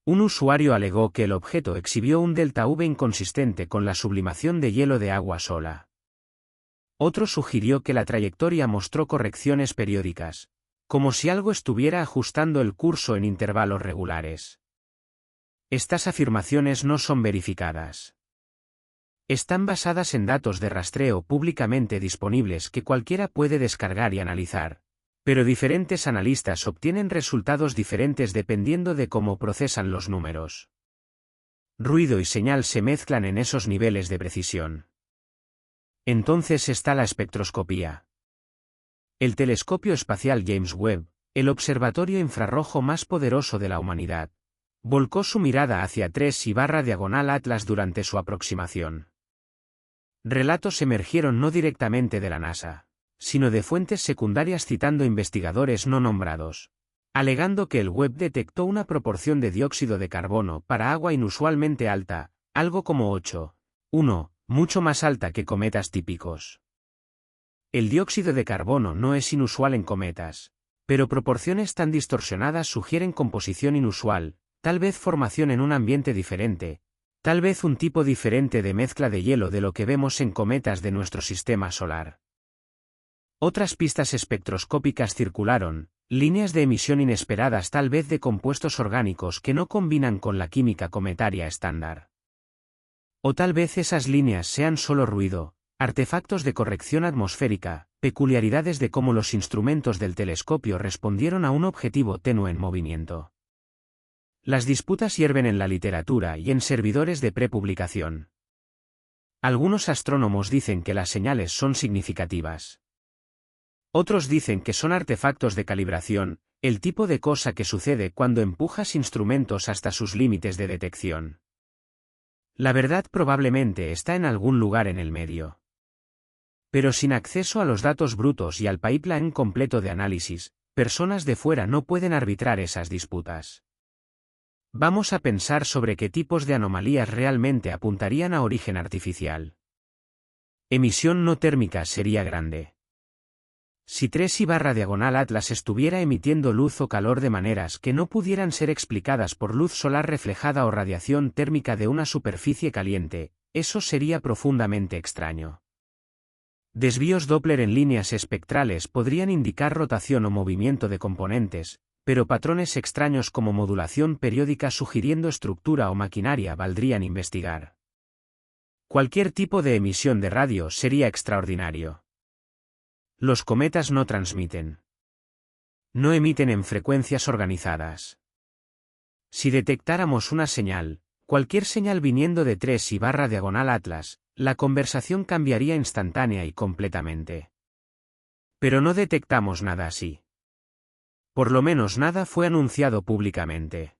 Un usuario alegó que el objeto exhibió un delta V inconsistente con la sublimación de hielo de agua sola. Otro sugirió que la trayectoria mostró correcciones periódicas, como si algo estuviera ajustando el curso en intervalos regulares. Estas afirmaciones no son verificadas. Están basadas en datos de rastreo públicamente disponibles que cualquiera puede descargar y analizar, pero diferentes analistas obtienen resultados diferentes dependiendo de cómo procesan los números. Ruido y señal se mezclan en esos niveles de precisión. Entonces está la espectroscopía. El telescopio espacial James Webb, el observatorio infrarrojo más poderoso de la humanidad, volcó su mirada hacia 3i/Atlas durante su aproximación. Relatos emergieron no directamente de la NASA, sino de fuentes secundarias citando investigadores no nombrados, alegando que el Webb detectó una proporción de dióxido de carbono para agua inusualmente alta, algo como 8:1, mucho más alta que cometas típicos. El dióxido de carbono no es inusual en cometas, pero proporciones tan distorsionadas sugieren composición inusual, tal vez formación en un ambiente diferente, tal vez un tipo diferente de mezcla de hielo de lo que vemos en cometas de nuestro sistema solar. Otras pistas espectroscópicas circularon, líneas de emisión inesperadas tal vez de compuestos orgánicos que no combinan con la química cometaria estándar. O tal vez esas líneas sean solo ruido, artefactos de corrección atmosférica, peculiaridades de cómo los instrumentos del telescopio respondieron a un objetivo tenue en movimiento. Las disputas hierven en la literatura y en servidores de prepublicación. Algunos astrónomos dicen que las señales son significativas. Otros dicen que son artefactos de calibración, el tipo de cosa que sucede cuando empujas instrumentos hasta sus límites de detección. La verdad probablemente está en algún lugar en el medio. Pero sin acceso a los datos brutos y al pipeline completo de análisis, personas de fuera no pueden arbitrar esas disputas. Vamos a pensar sobre qué tipos de anomalías realmente apuntarían a origen artificial. Emisión no térmica sería grande. Si 3i/Atlas estuviera emitiendo luz o calor de maneras que no pudieran ser explicadas por luz solar reflejada o radiación térmica de una superficie caliente, eso sería profundamente extraño. Desvíos Doppler en líneas espectrales podrían indicar rotación o movimiento de componentes, pero patrones extraños como modulación periódica sugiriendo estructura o maquinaria valdrían investigar. Cualquier tipo de emisión de radio sería extraordinario. Los cometas no transmiten. No emiten en frecuencias organizadas. Si detectáramos una señal, cualquier señal viniendo de 3i/Atlas, la conversación cambiaría instantánea y completamente. Pero no detectamos nada así. Por lo menos nada fue anunciado públicamente.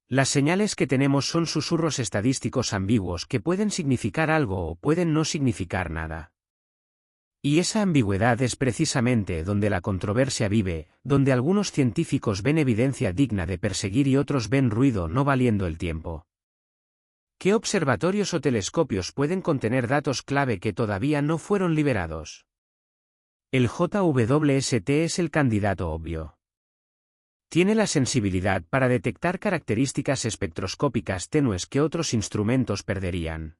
Las señales que tenemos son susurros estadísticos ambiguos que pueden significar algo o pueden no significar nada. Y esa ambigüedad es precisamente donde la controversia vive, donde algunos científicos ven evidencia digna de perseguir y otros ven ruido no valiendo el tiempo. ¿Qué observatorios o telescopios pueden contener datos clave que todavía no fueron liberados? El JWST es el candidato obvio. Tiene la sensibilidad para detectar características espectroscópicas tenues que otros instrumentos perderían.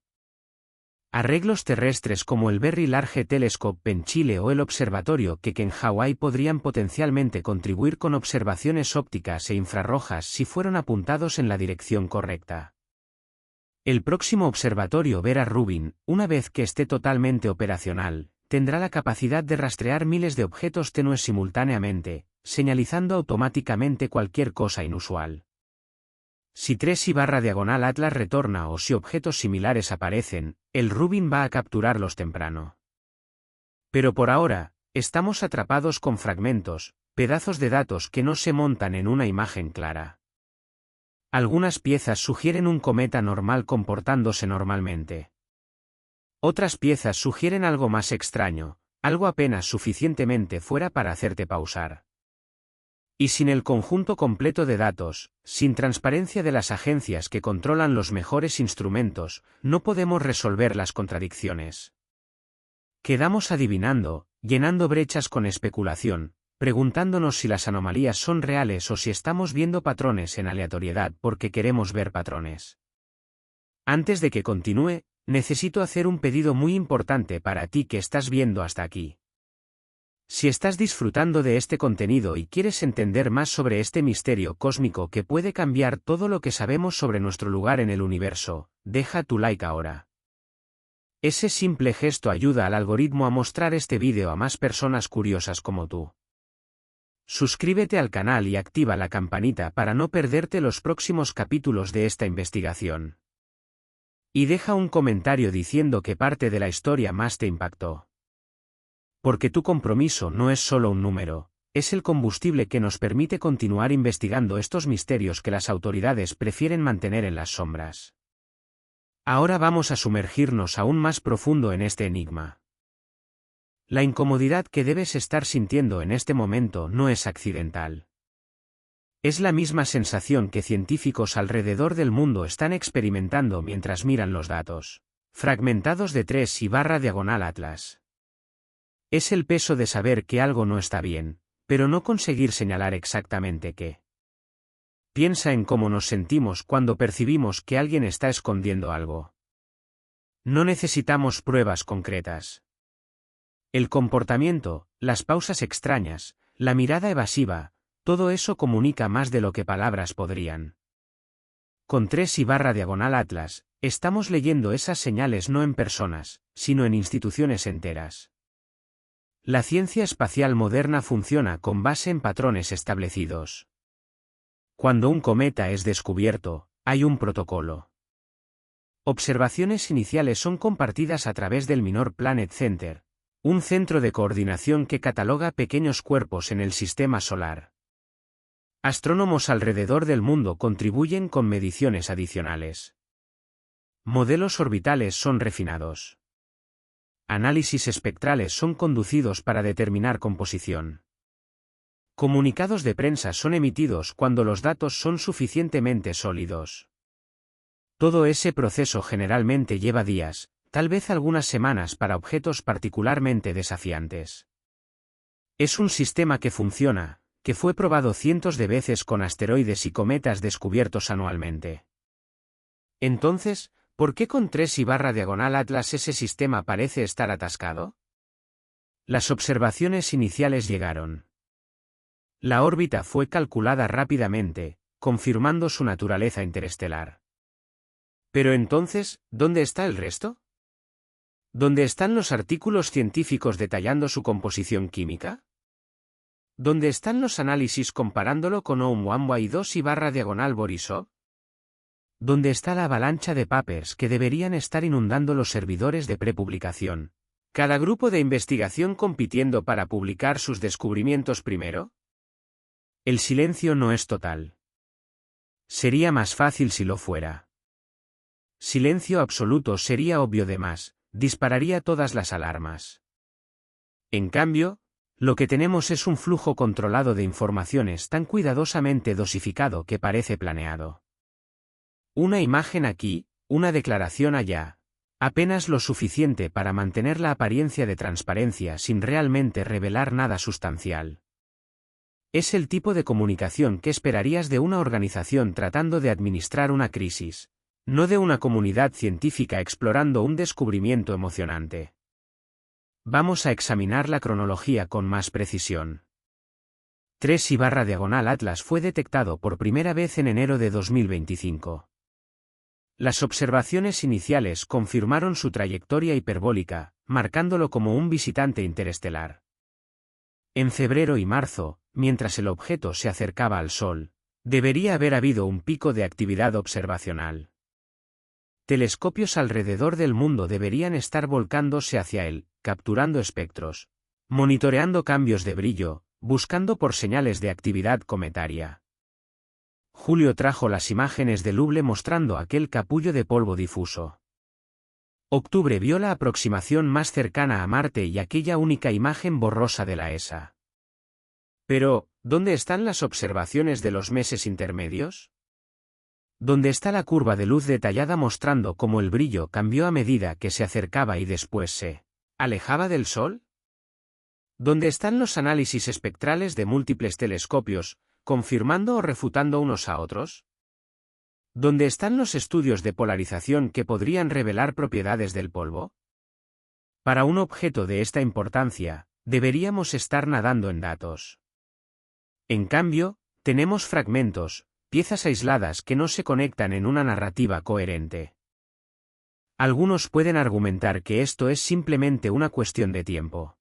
Arreglos terrestres como el Very Large Telescope en Chile o el Observatorio Keck en Hawái podrían potencialmente contribuir con observaciones ópticas e infrarrojas si fueron apuntados en la dirección correcta. El próximo observatorio Vera Rubin, una vez que esté totalmente operacional, tendrá la capacidad de rastrear miles de objetos tenues simultáneamente, señalizando automáticamente cualquier cosa inusual. Si 3/Atlas retorna o si objetos similares aparecen, el Rubin va a capturarlos temprano. Pero por ahora, estamos atrapados con fragmentos, pedazos de datos que no se montan en una imagen clara. Algunas piezas sugieren un cometa normal comportándose normalmente. Otras piezas sugieren algo más extraño, algo apenas suficientemente fuera para hacerte pausar. Y sin el conjunto completo de datos, sin transparencia de las agencias que controlan los mejores instrumentos, no podemos resolver las contradicciones. Quedamos adivinando, llenando brechas con especulación, preguntándonos si las anomalías son reales o si estamos viendo patrones en aleatoriedad porque queremos ver patrones. Antes de que continúe, necesito hacer un pedido muy importante para ti que estás viendo hasta aquí. Si estás disfrutando de este contenido y quieres entender más sobre este misterio cósmico que puede cambiar todo lo que sabemos sobre nuestro lugar en el universo, deja tu like ahora. Ese simple gesto ayuda al algoritmo a mostrar este vídeo a más personas curiosas como tú. Suscríbete al canal y activa la campanita para no perderte los próximos capítulos de esta investigación. Y deja un comentario diciendo qué parte de la historia más te impactó. Porque tu compromiso no es solo un número, es el combustible que nos permite continuar investigando estos misterios que las autoridades prefieren mantener en las sombras. Ahora vamos a sumergirnos aún más profundo en este enigma. La incomodidad que debes estar sintiendo en este momento no es accidental. Es la misma sensación que científicos alrededor del mundo están experimentando mientras miran los datos fragmentados de 3/Atlas. Es el peso de saber que algo no está bien, pero no conseguir señalar exactamente qué. Piensa en cómo nos sentimos cuando percibimos que alguien está escondiendo algo. No necesitamos pruebas concretas. El comportamiento, las pausas extrañas, la mirada evasiva, todo eso comunica más de lo que palabras podrían. Con 3/Atlas, estamos leyendo esas señales no en personas, sino en instituciones enteras. La ciencia espacial moderna funciona con base en patrones establecidos. Cuando un cometa es descubierto, hay un protocolo. Observaciones iniciales son compartidas a través del Minor Planet Center, un centro de coordinación que cataloga pequeños cuerpos en el sistema solar. Astrónomos alrededor del mundo contribuyen con mediciones adicionales. Modelos orbitales son refinados. Análisis espectrales son conducidos para determinar composición. Comunicados de prensa son emitidos cuando los datos son suficientemente sólidos. Todo ese proceso generalmente lleva días, tal vez algunas semanas para objetos particularmente desafiantes. Es un sistema que funciona, que fue probado cientos de veces con asteroides y cometas descubiertos anualmente. Entonces, ¿por qué con 3/Atlas ese sistema parece estar atascado? Las observaciones iniciales llegaron. La órbita fue calculada rápidamente, confirmando su naturaleza interestelar. Pero entonces, ¿dónde está el resto? ¿Dónde están los artículos científicos detallando su composición química? ¿Dónde están los análisis comparándolo con Oumuamua y 2/Borisov? ¿Dónde está la avalancha de papers que deberían estar inundando los servidores de prepublicación? ¿Cada grupo de investigación compitiendo para publicar sus descubrimientos primero? El silencio no es total. Sería más fácil si lo fuera. Silencio absoluto sería obvio de más, dispararía todas las alarmas. En cambio, lo que tenemos es un flujo controlado de informaciones tan cuidadosamente dosificado que parece planeado. Una imagen aquí, una declaración allá. Apenas lo suficiente para mantener la apariencia de transparencia sin realmente revelar nada sustancial. Es el tipo de comunicación que esperarías de una organización tratando de administrar una crisis, no de una comunidad científica explorando un descubrimiento emocionante. Vamos a examinar la cronología con más precisión. 3I/Atlas fue detectado por primera vez en enero de 2025. Las observaciones iniciales confirmaron su trayectoria hiperbólica, marcándolo como un visitante interestelar. En febrero y marzo, mientras el objeto se acercaba al Sol, debería haber habido un pico de actividad observacional. Telescopios alrededor del mundo deberían estar volcándose hacia él, capturando espectros, monitoreando cambios de brillo, buscando por señales de actividad cometaria. Julio trajo las imágenes del Hubble mostrando aquel capullo de polvo difuso. Octubre vio la aproximación más cercana a Marte y aquella única imagen borrosa de la ESA. Pero, ¿dónde están las observaciones de los meses intermedios? ¿Dónde está la curva de luz detallada mostrando cómo el brillo cambió a medida que se acercaba y después se alejaba del Sol? ¿Dónde están los análisis espectrales de múltiples telescopios, confirmando o refutando unos a otros? ¿Dónde están los estudios de polarización que podrían revelar propiedades del polvo? Para un objeto de esta importancia, deberíamos estar nadando en datos. En cambio, tenemos fragmentos, piezas aisladas que no se conectan en una narrativa coherente. Algunos pueden argumentar que esto es simplemente una cuestión de tiempo.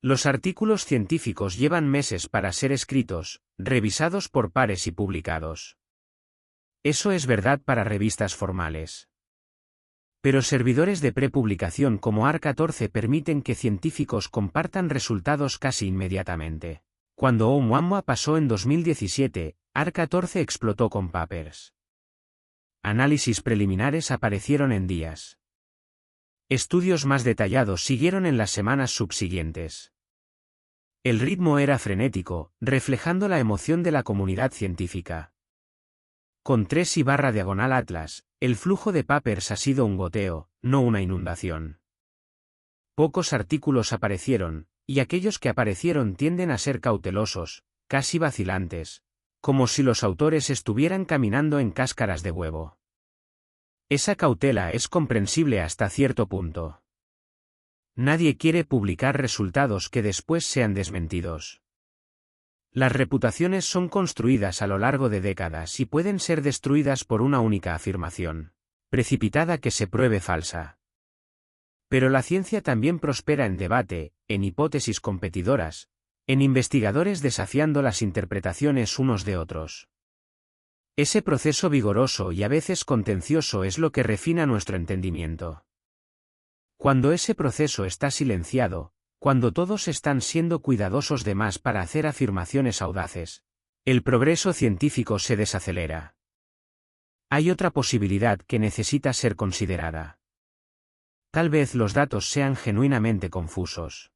Los artículos científicos llevan meses para ser escritos, revisados por pares y publicados. Eso es verdad para revistas formales. Pero servidores de prepublicación como AR14 permiten que científicos compartan resultados casi inmediatamente. Cuando Oumuamua pasó en 2017, AR14 explotó con papers. Análisis preliminares aparecieron en días. Estudios más detallados siguieron en las semanas subsiguientes. El ritmo era frenético, reflejando la emoción de la comunidad científica. Con 3I/Atlas, el flujo de papers ha sido un goteo, no una inundación. Pocos artículos aparecieron, y aquellos que aparecieron tienden a ser cautelosos, casi vacilantes, como si los autores estuvieran caminando en cáscaras de huevo. Esa cautela es comprensible hasta cierto punto. Nadie quiere publicar resultados que después sean desmentidos. Las reputaciones son construidas a lo largo de décadas y pueden ser destruidas por una única afirmación precipitada que se pruebe falsa. Pero la ciencia también prospera en debate, en hipótesis competidoras, en investigadores desafiando las interpretaciones unos de otros. Ese proceso vigoroso y a veces contencioso es lo que refina nuestro entendimiento. Cuando ese proceso está silenciado, cuando todos están siendo cuidadosos de más para hacer afirmaciones audaces, el progreso científico se desacelera. Hay otra posibilidad que necesita ser considerada. Tal vez los datos sean genuinamente confusos.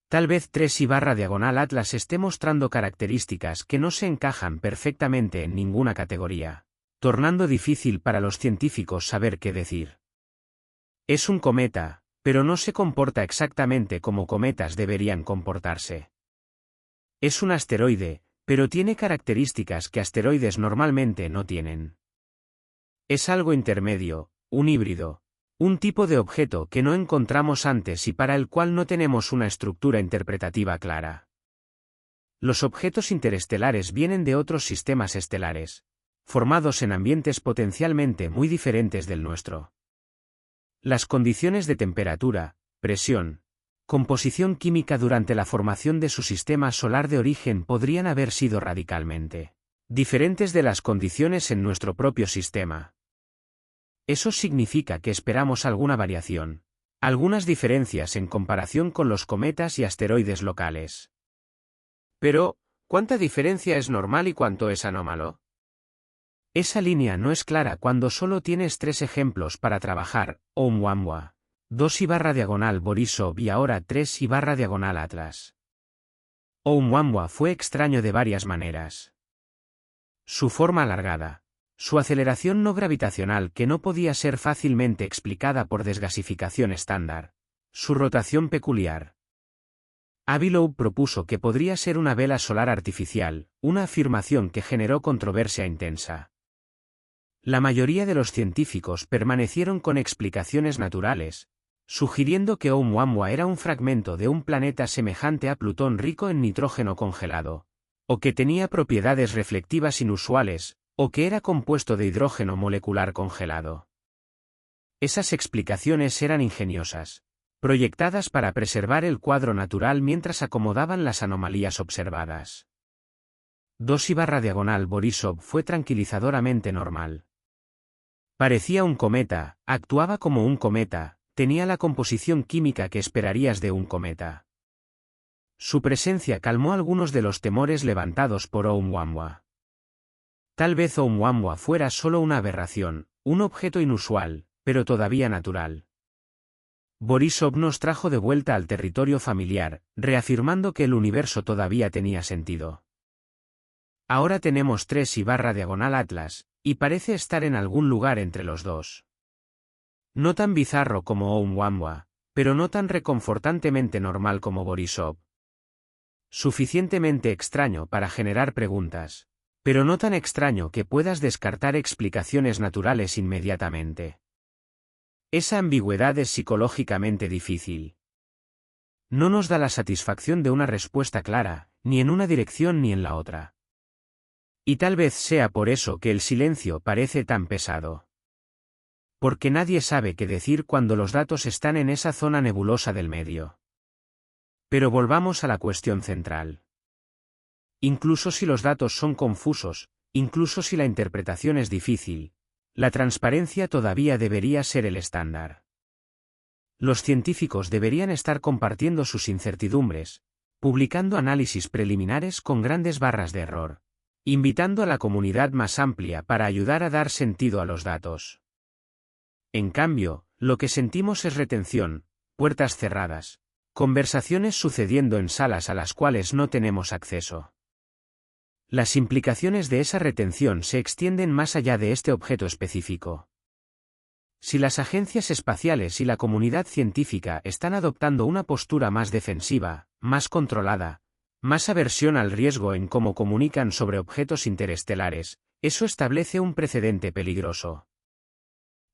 Tal vez 3I/Atlas esté mostrando características que no se encajan perfectamente en ninguna categoría, tornando difícil para los científicos saber qué decir. Es un cometa, pero no se comporta exactamente como cometas deberían comportarse. Es un asteroide, pero tiene características que asteroides normalmente no tienen. Es algo intermedio, un híbrido, un tipo de objeto que no encontramos antes y para el cual no tenemos una estructura interpretativa clara. Los objetos interestelares vienen de otros sistemas estelares, formados en ambientes potencialmente muy diferentes del nuestro. Las condiciones de temperatura, presión, composición química durante la formación de su sistema solar de origen podrían haber sido radicalmente diferentes de las condiciones en nuestro propio sistema. Eso significa que esperamos alguna variación, algunas diferencias en comparación con los cometas y asteroides locales. Pero, ¿cuánta diferencia es normal y cuánto es anómalo? Esa línea no es clara cuando solo tienes 3 ejemplos para trabajar: Oumuamua, 2I/Borisov y ahora 3I/Atlas. Oumuamua fue extraño de varias maneras. Su forma alargada, su aceleración no gravitacional que no podía ser fácilmente explicada por desgasificación estándar, su rotación peculiar. Avilov propuso que podría ser una vela solar artificial, una afirmación que generó controversia intensa. La mayoría de los científicos permanecieron con explicaciones naturales, sugiriendo que Oumuamua era un fragmento de un planeta semejante a Plutón rico en nitrógeno congelado, o que tenía propiedades reflectivas inusuales, o que era compuesto de hidrógeno molecular congelado. Esas explicaciones eran ingeniosas, proyectadas para preservar el cuadro natural mientras acomodaban las anomalías observadas. 2/diagonal Borisov fue tranquilizadoramente normal. Parecía un cometa, actuaba como un cometa, tenía la composición química que esperarías de un cometa. Su presencia calmó algunos de los temores levantados por Oumuamua. Tal vez Oumuamua fuera solo una aberración, un objeto inusual, pero todavía natural. Borisov nos trajo de vuelta al territorio familiar, reafirmando que el universo todavía tenía sentido. Ahora tenemos 3/diagonal Atlas, y parece estar en algún lugar entre los dos. No tan bizarro como Oumuamua, pero no tan reconfortantemente normal como Borisov. Suficientemente extraño para generar preguntas, pero no tan extraño que puedas descartar explicaciones naturales inmediatamente. Esa ambigüedad es psicológicamente difícil. No nos da la satisfacción de una respuesta clara, ni en una dirección ni en la otra. Y tal vez sea por eso que el silencio parece tan pesado. Porque nadie sabe qué decir cuando los datos están en esa zona nebulosa del medio. Pero volvamos a la cuestión central. Incluso si los datos son confusos, incluso si la interpretación es difícil, la transparencia todavía debería ser el estándar. Los científicos deberían estar compartiendo sus incertidumbres, publicando análisis preliminares con grandes barras de error, invitando a la comunidad más amplia para ayudar a dar sentido a los datos. En cambio, lo que sentimos es retención, puertas cerradas, conversaciones sucediendo en salas a las cuales no tenemos acceso. Las implicaciones de esa retención se extienden más allá de este objeto específico. Si las agencias espaciales y la comunidad científica están adoptando una postura más defensiva, más controlada, más aversión al riesgo en cómo comunican sobre objetos interestelares, eso establece un precedente peligroso.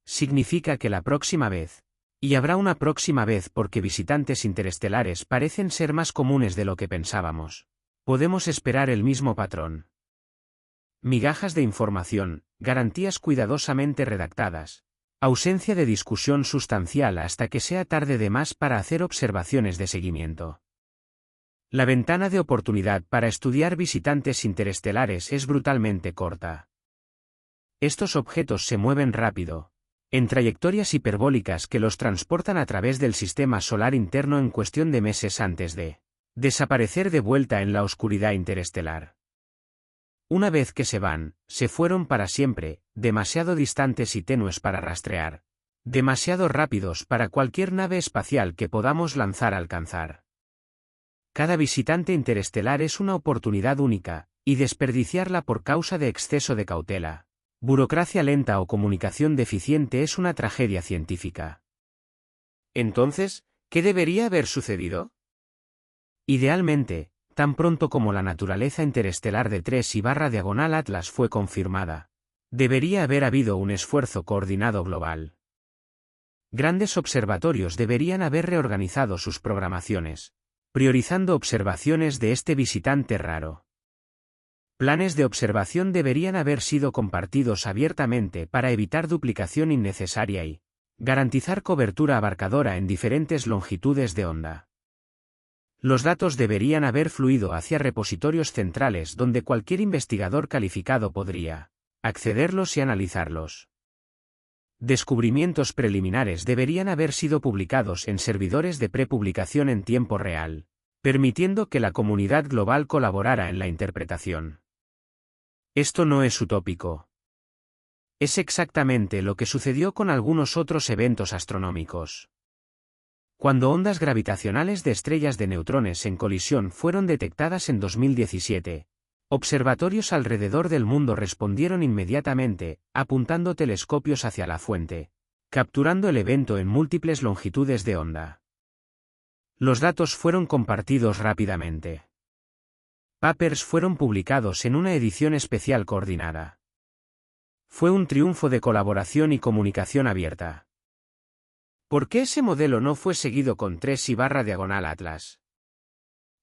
Significa que la próxima vez, y habrá una próxima vez porque visitantes interestelares parecen ser más comunes de lo que pensábamos, podemos esperar el mismo patrón. Migajas de información, garantías cuidadosamente redactadas, ausencia de discusión sustancial hasta que sea tarde de más para hacer observaciones de seguimiento. La ventana de oportunidad para estudiar visitantes interestelares es brutalmente corta. Estos objetos se mueven rápido, en trayectorias hiperbólicas que los transportan a través del sistema solar interno en cuestión de meses antes de desaparecer de vuelta en la oscuridad interestelar. Una vez que se van, se fueron para siempre, demasiado distantes y tenues para rastrear, demasiado rápidos para cualquier nave espacial que podamos lanzar a alcanzar. Cada visitante interestelar es una oportunidad única, y desperdiciarla por causa de exceso de cautela, burocracia lenta o comunicación deficiente es una tragedia científica. Entonces, ¿qué debería haber sucedido? Idealmente, tan pronto como la naturaleza interestelar de 3/diagonal Atlas fue confirmada, debería haber habido un esfuerzo coordinado global. Grandes observatorios deberían haber reorganizado sus programaciones, priorizando observaciones de este visitante raro. Planes de observación deberían haber sido compartidos abiertamente para evitar duplicación innecesaria y garantizar cobertura abarcadora en diferentes longitudes de onda. Los datos deberían haber fluido hacia repositorios centrales donde cualquier investigador calificado podría accederlos y analizarlos. Descubrimientos preliminares deberían haber sido publicados en servidores de prepublicación en tiempo real, permitiendo que la comunidad global colaborara en la interpretación. Esto no es utópico. Es exactamente lo que sucedió con algunos otros eventos astronómicos. Cuando ondas gravitacionales de estrellas de neutrones en colisión fueron detectadas en 2017, Observatorios alrededor del mundo respondieron inmediatamente, apuntando telescopios hacia la fuente, capturando el evento en múltiples longitudes de onda. Los datos fueron compartidos rápidamente. Papers fueron publicados en una edición especial coordinada. Fue un triunfo de colaboración y comunicación abierta. ¿Por qué ese modelo no fue seguido con 3/Atlas?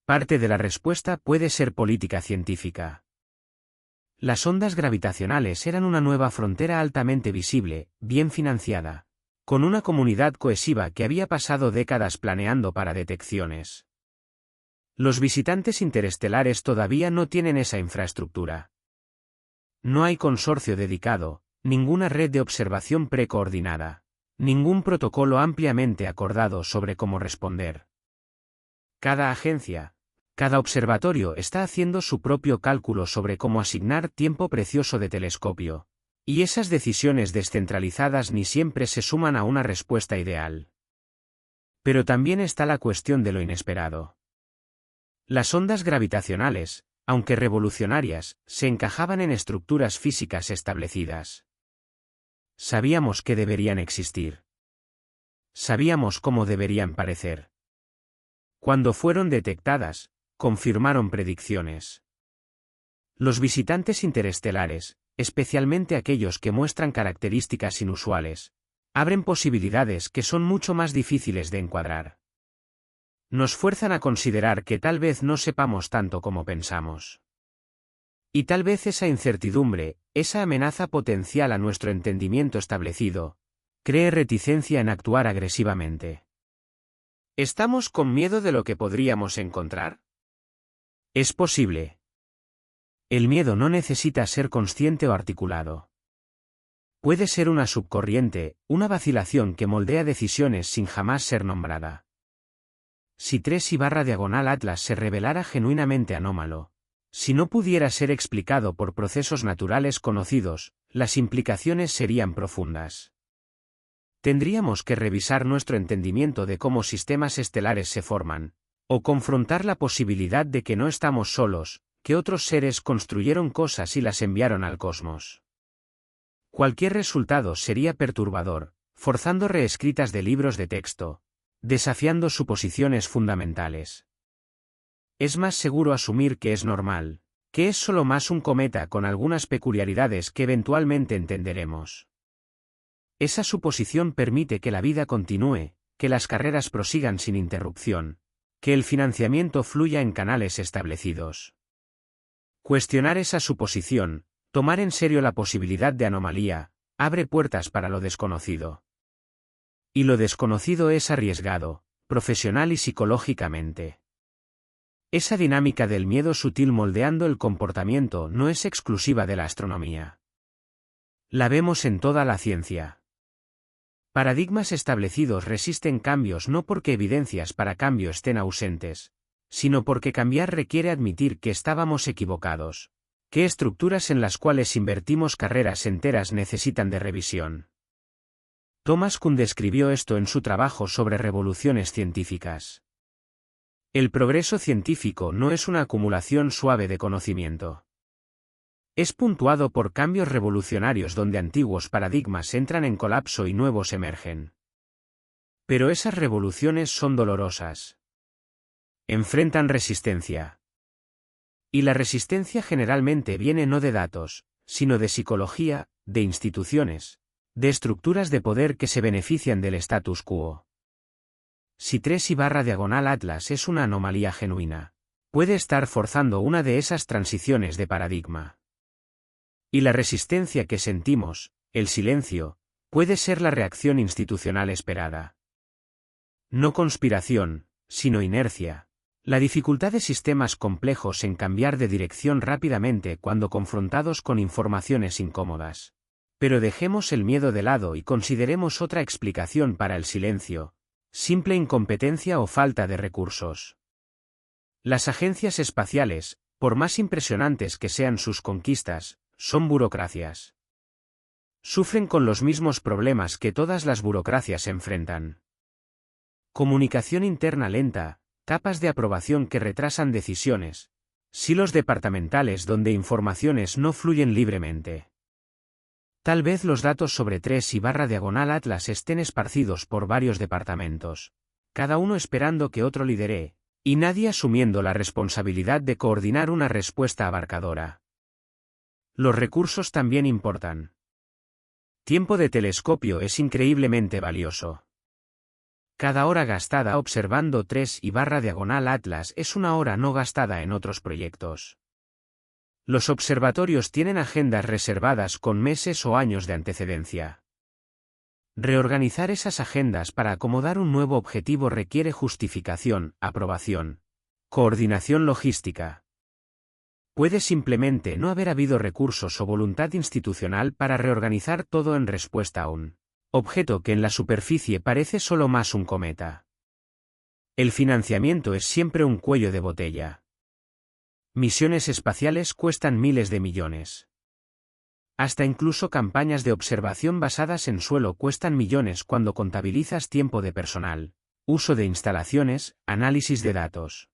Parte de la respuesta puede ser política científica. Las ondas gravitacionales eran una nueva frontera altamente visible, bien financiada, con una comunidad cohesiva que había pasado décadas planeando para detecciones. Los visitantes interestelares todavía no tienen esa infraestructura. No hay consorcio dedicado, ninguna red de observación precoordinada, ningún protocolo ampliamente acordado sobre cómo responder. Cada agencia, cada observatorio está haciendo su propio cálculo sobre cómo asignar tiempo precioso de telescopio, y esas decisiones descentralizadas ni siempre se suman a una respuesta ideal. Pero también está la cuestión de lo inesperado. Las ondas gravitacionales, aunque revolucionarias, se encajaban en estructuras físicas establecidas. Sabíamos que deberían existir. Sabíamos cómo deberían parecer. Cuando fueron detectadas, confirmaron predicciones. Los visitantes interestelares, especialmente aquellos que muestran características inusuales, abren posibilidades que son mucho más difíciles de encuadrar. Nos fuerzan a considerar que tal vez no sepamos tanto como pensamos. Y tal vez esa incertidumbre, esa amenaza potencial a nuestro entendimiento establecido, cree reticencia en actuar agresivamente. ¿Estamos con miedo de lo que podríamos encontrar? Es posible. El miedo no necesita ser consciente o articulado. Puede ser una subcorriente, una vacilación que moldea decisiones sin jamás ser nombrada. Si 3/Atlas se revelara genuinamente anómalo, si no pudiera ser explicado por procesos naturales conocidos, las implicaciones serían profundas. Tendríamos que revisar nuestro entendimiento de cómo sistemas estelares se forman, o confrontar la posibilidad de que no estamos solos, que otros seres construyeron cosas y las enviaron al cosmos. Cualquier resultado sería perturbador, forzando reescritas de libros de texto, desafiando suposiciones fundamentales. Es más seguro asumir que es normal, que es solo más un cometa con algunas peculiaridades que eventualmente entenderemos. Esa suposición permite que la vida continúe, que las carreras prosigan sin interrupción, que el financiamiento fluya en canales establecidos. Cuestionar esa suposición, tomar en serio la posibilidad de anomalía, abre puertas para lo desconocido. Y lo desconocido es arriesgado, profesional y psicológicamente. Esa dinámica del miedo sutil moldeando el comportamiento no es exclusiva de la astronomía. La vemos en toda la ciencia. Paradigmas establecidos resisten cambios no porque evidencias para cambio estén ausentes, sino porque cambiar requiere admitir que estábamos equivocados, que estructuras en las cuales invertimos carreras enteras necesitan de revisión. Thomas Kuhn describió esto en su trabajo sobre revoluciones científicas. El progreso científico no es una acumulación suave de conocimiento. Es puntuado por cambios revolucionarios donde antiguos paradigmas entran en colapso y nuevos emergen. Pero esas revoluciones son dolorosas. Enfrentan resistencia. Y la resistencia generalmente viene no de datos, sino de psicología, de instituciones, de estructuras de poder que se benefician del status quo. Si 3/Atlas es una anomalía genuina, puede estar forzando una de esas transiciones de paradigma. Y la resistencia que sentimos, el silencio, puede ser la reacción institucional esperada. No conspiración, sino inercia. La dificultad de sistemas complejos en cambiar de dirección rápidamente cuando confrontados con informaciones incómodas. Pero dejemos el miedo de lado y consideremos otra explicación para el silencio: simple incompetencia o falta de recursos. Las agencias espaciales, por más impresionantes que sean sus conquistas, son burocracias. Sufren con los mismos problemas que todas las burocracias enfrentan. Comunicación interna lenta, capas de aprobación que retrasan decisiones, silos departamentales donde informaciones no fluyen libremente. Tal vez los datos sobre 3 y /diagonal Atlas estén esparcidos por varios departamentos, cada uno esperando que otro lidere, y nadie asumiendo la responsabilidad de coordinar una respuesta abarcadora. Los recursos también importan. Tiempo de telescopio es increíblemente valioso. Cada hora gastada observando 3 y /diagonal Atlas es una hora no gastada en otros proyectos. Los observatorios tienen agendas reservadas con meses o años de antecedencia. Reorganizar esas agendas para acomodar un nuevo objetivo requiere justificación, aprobación, coordinación logística. Puede simplemente no haber habido recursos o voluntad institucional para reorganizar todo en respuesta a un objeto que en la superficie parece solo más un cometa. El financiamiento es siempre un cuello de botella. Misiones espaciales cuestan miles de millones. Hasta incluso campañas de observación basadas en suelo cuestan millones cuando contabilizas tiempo de personal, uso de instalaciones, análisis de datos.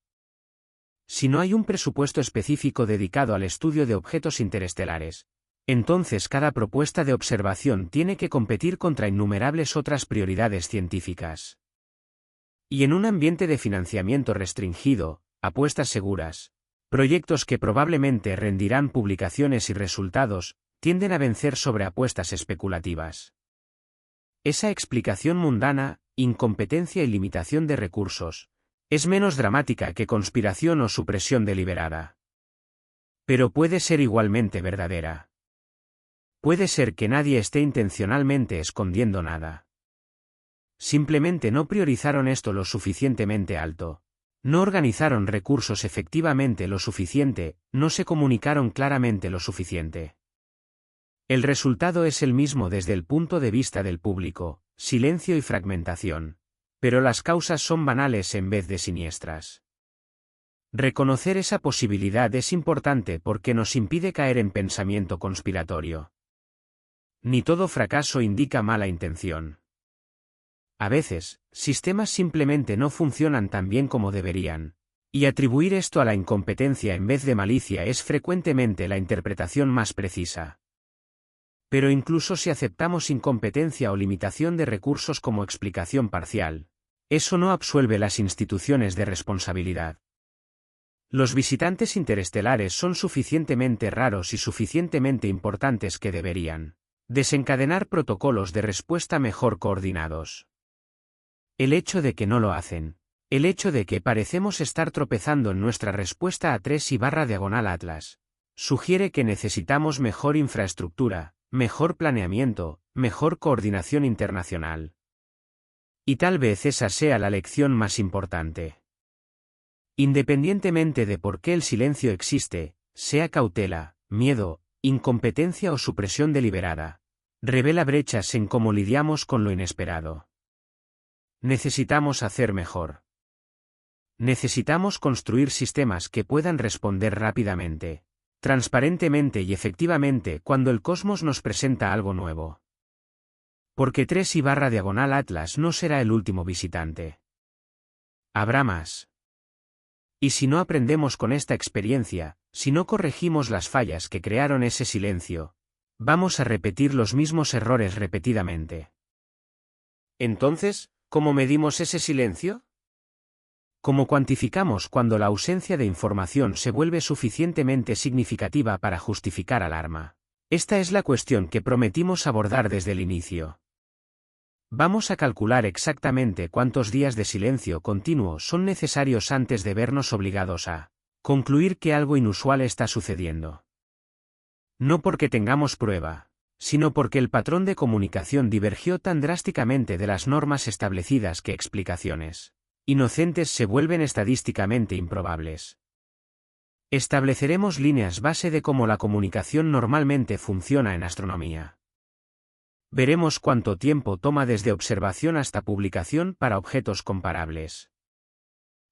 Si no hay un presupuesto específico dedicado al estudio de objetos interestelares, entonces cada propuesta de observación tiene que competir contra innumerables otras prioridades científicas. Y en un ambiente de financiamiento restringido, apuestas seguras, proyectos que probablemente rendirán publicaciones y resultados, tienden a vencer sobre apuestas especulativas. Esa explicación mundana, incompetencia y limitación de recursos, es menos dramática que conspiración o supresión deliberada. Pero puede ser igualmente verdadera. Puede ser que nadie esté intencionalmente escondiendo nada. Simplemente no priorizaron esto lo suficientemente alto. No organizaron recursos efectivamente lo suficiente, no se comunicaron claramente lo suficiente. El resultado es el mismo desde el punto de vista del público, silencio y fragmentación. Pero las causas son banales en vez de siniestras. Reconocer esa posibilidad es importante porque nos impide caer en pensamiento conspiratorio. Ni todo fracaso indica mala intención. A veces, sistemas simplemente no funcionan tan bien como deberían, y atribuir esto a la incompetencia en vez de malicia es frecuentemente la interpretación más precisa. Pero incluso si aceptamos incompetencia o limitación de recursos como explicación parcial, eso no absuelve las instituciones de responsabilidad. Los visitantes interestelares son suficientemente raros y suficientemente importantes que deberían desencadenar protocolos de respuesta mejor coordinados. El hecho de que no lo hacen, el hecho de que parecemos estar tropezando en nuestra respuesta a 3 y /diagonal Atlas, sugiere que necesitamos mejor infraestructura, mejor planeamiento, mejor coordinación internacional. Y tal vez esa sea la lección más importante. Independientemente de por qué el silencio existe, sea cautela, miedo, incompetencia o supresión deliberada, revela brechas en cómo lidiamos con lo inesperado. Necesitamos hacer mejor. Necesitamos construir sistemas que puedan responder rápidamente, transparentemente y efectivamente cuando el cosmos nos presenta algo nuevo. Porque 3 y /diagonal Atlas no será el último visitante. Habrá más. Y si no aprendemos con esta experiencia, si no corregimos las fallas que crearon ese silencio, vamos a repetir los mismos errores repetidamente. Entonces, ¿cómo medimos ese silencio? ¿Cómo cuantificamos cuando la ausencia de información se vuelve suficientemente significativa para justificar alarma? Esta es la cuestión que prometimos abordar desde el inicio. Vamos a calcular exactamente cuántos días de silencio continuo son necesarios antes de vernos obligados a concluir que algo inusual está sucediendo. No porque tengamos prueba, sino porque el patrón de comunicación divergió tan drásticamente de las normas establecidas que explicaciones inocentes se vuelven estadísticamente improbables. Estableceremos líneas base de cómo la comunicación normalmente funciona en astronomía. Veremos cuánto tiempo toma desde observación hasta publicación para objetos comparables.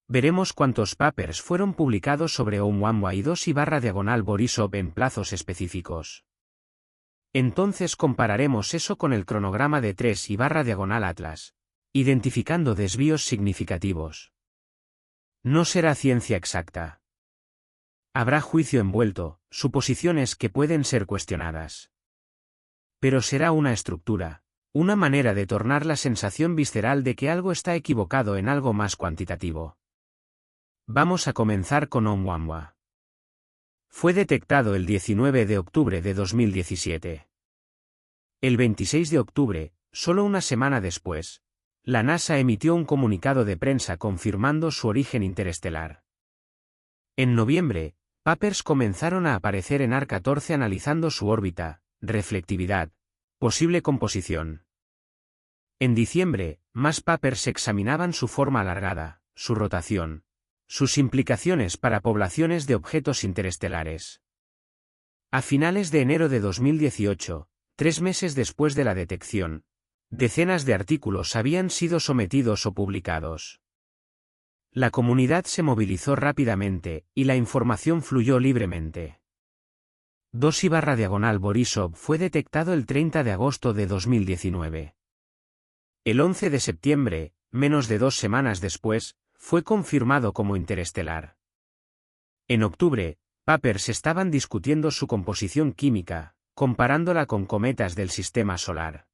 Veremos cuántos papers fueron publicados sobre Oumuamua y 2 y /diagonal Borisov en plazos específicos. Entonces compararemos eso con el cronograma de 3 y /diagonal Atlas, identificando desvíos significativos. No será ciencia exacta. Habrá juicio envuelto, suposiciones que pueden ser cuestionadas. Pero será una estructura, una manera de tornar la sensación visceral de que algo está equivocado en algo más cuantitativo. Vamos a comenzar con Oumuamua. Fue detectado el 19 de octubre de 2017. El 26 de octubre, solo una semana después, la NASA emitió un comunicado de prensa confirmando su origen interestelar. En noviembre, papers comenzaron a aparecer en AR 14 analizando su órbita, reflectividad, posible composición. En diciembre, más papers examinaban su forma alargada, su rotación, sus implicaciones para poblaciones de objetos interestelares. A finales de enero de 2018, 3 meses después de la detección, decenas de artículos habían sido sometidos o publicados. La comunidad se movilizó rápidamente, y la información fluyó libremente. 2I/Borisov fue detectado el 30 de agosto de 2019. El 11 de septiembre, menos de 2 semanas después, fue confirmado como interestelar. En octubre, papers estaban discutiendo su composición química, comparándola con cometas del sistema solar.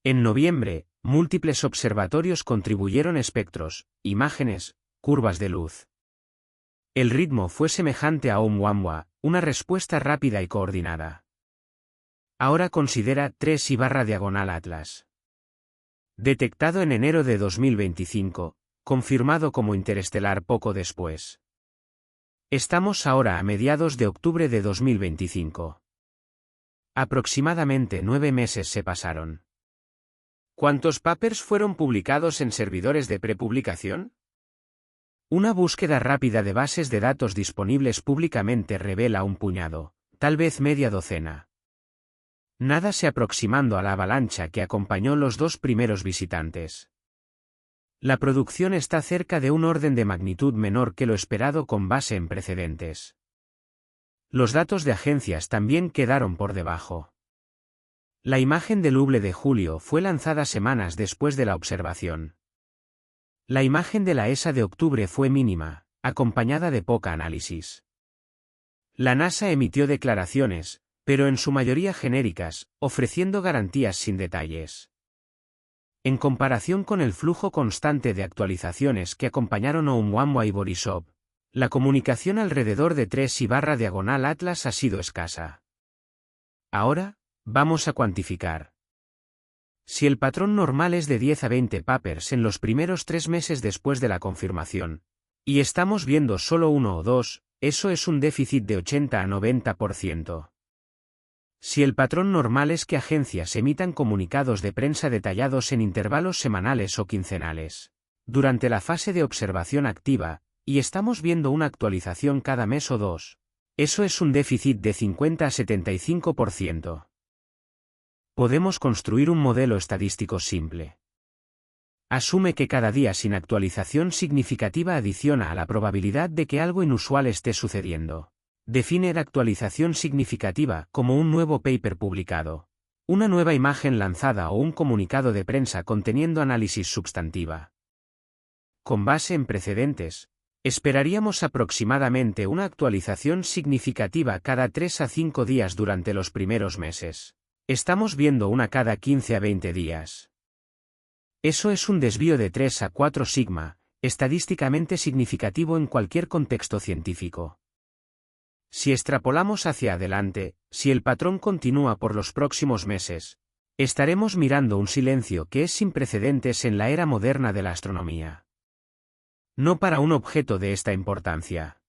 En noviembre, múltiples observatorios contribuyeron espectros, imágenes, curvas de luz. El ritmo fue semejante a Oumuamua, una respuesta rápida y coordinada. Ahora considera 3I/Atlas. Detectado en enero de 2025, confirmado como interestelar poco después. Estamos ahora a mediados de octubre de 2025. Aproximadamente 9 meses se pasaron. ¿Cuántos papers fueron publicados en servidores de prepublicación? Una búsqueda rápida de bases de datos disponibles públicamente revela un puñado, tal vez media docena. Nada se aproximando a la avalancha que acompañó los 2 primeros visitantes. La producción está cerca de un orden de magnitud menor que lo esperado con base en precedentes. Los datos de agencias también quedaron por debajo. La imagen del Hubble de julio fue lanzada semanas después de la observación. La imagen de la ESA de octubre fue mínima, acompañada de poca análisis. La NASA emitió declaraciones, pero en su mayoría genéricas, ofreciendo garantías sin detalles. En comparación con el flujo constante de actualizaciones que acompañaron a Oumuamua y Borisov, la comunicación alrededor de 3I/Atlas ha sido escasa. Ahora, vamos a cuantificar. Si el patrón normal es de 10 a 20 papers en los primeros 3 meses después de la confirmación, y estamos viendo solo 1 o 2, eso es un déficit de 80 a 90%. Si el patrón normal es que agencias emitan comunicados de prensa detallados en intervalos semanales o quincenales, durante la fase de observación activa, y estamos viendo una actualización cada mes o 2, eso es un déficit de 50 a 75%. Podemos construir un modelo estadístico simple. Asume que cada día sin actualización significativa adiciona a la probabilidad de que algo inusual esté sucediendo. Define la actualización significativa como un nuevo paper publicado, una nueva imagen lanzada o un comunicado de prensa conteniendo análisis substantiva. Con base en precedentes, esperaríamos aproximadamente una actualización significativa cada 3 a 5 días durante los primeros meses. Estamos viendo una cada 15 a 20 días. Eso es un desvío de 3 a 4 sigma, estadísticamente significativo en cualquier contexto científico. Si extrapolamos hacia adelante, si el patrón continúa por los próximos meses, estaremos mirando un silencio que es sin precedentes en la era moderna de la astronomía. No para un objeto de esta importancia.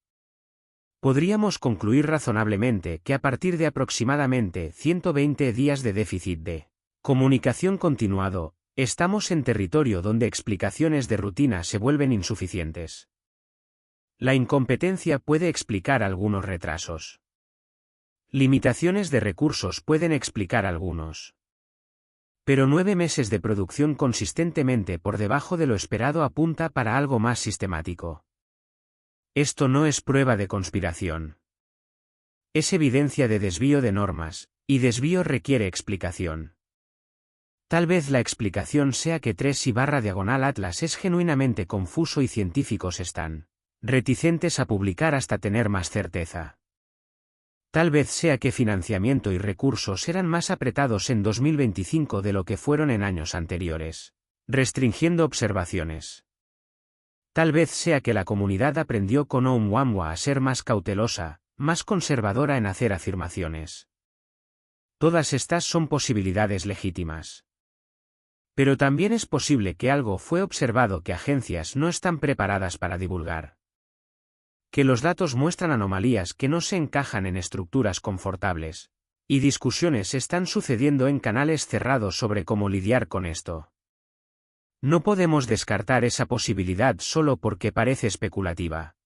Podríamos concluir razonablemente que a partir de aproximadamente 120 días de déficit de comunicación continuado, estamos en territorio donde explicaciones de rutina se vuelven insuficientes. La incompetencia puede explicar algunos retrasos. Limitaciones de recursos pueden explicar algunos. Pero 9 meses de producción consistentemente por debajo de lo esperado apunta para algo más sistemático. Esto no es prueba de conspiración. Es evidencia de desvío de normas, y desvío requiere explicación. Tal vez la explicación sea que 3I/Atlas es genuinamente confuso y científicos están reticentes a publicar hasta tener más certeza. Tal vez sea que financiamiento y recursos eran más apretados en 2025 de lo que fueron en años anteriores, restringiendo observaciones. Tal vez sea que la comunidad aprendió con Oumuamua a ser más cautelosa, más conservadora en hacer afirmaciones. Todas estas son posibilidades legítimas. Pero también es posible que algo fue observado que agencias no están preparadas para divulgar. Que los datos muestran anomalías que no se encajan en estructuras confortables, y discusiones están sucediendo en canales cerrados sobre cómo lidiar con esto. No podemos descartar esa posibilidad solo porque parece especulativa.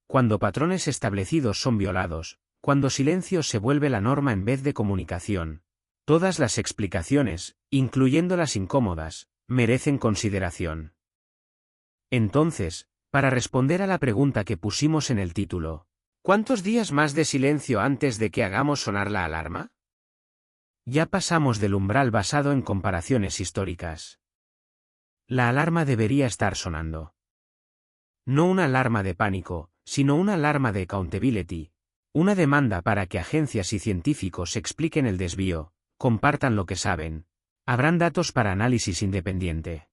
Cuando patrones establecidos son violados, cuando silencio se vuelve la norma en vez de comunicación, todas las explicaciones, incluyendo las incómodas, merecen consideración. Entonces, para responder a la pregunta que pusimos en el título, ¿cuántos días más de silencio antes de que hagamos sonar la alarma? Ya pasamos del umbral basado en comparaciones históricas. La alarma debería estar sonando. No una alarma de pánico, sino una alarma de accountability, una demanda para que agencias y científicos expliquen el desvío, compartan lo que saben, habrán datos para análisis independiente.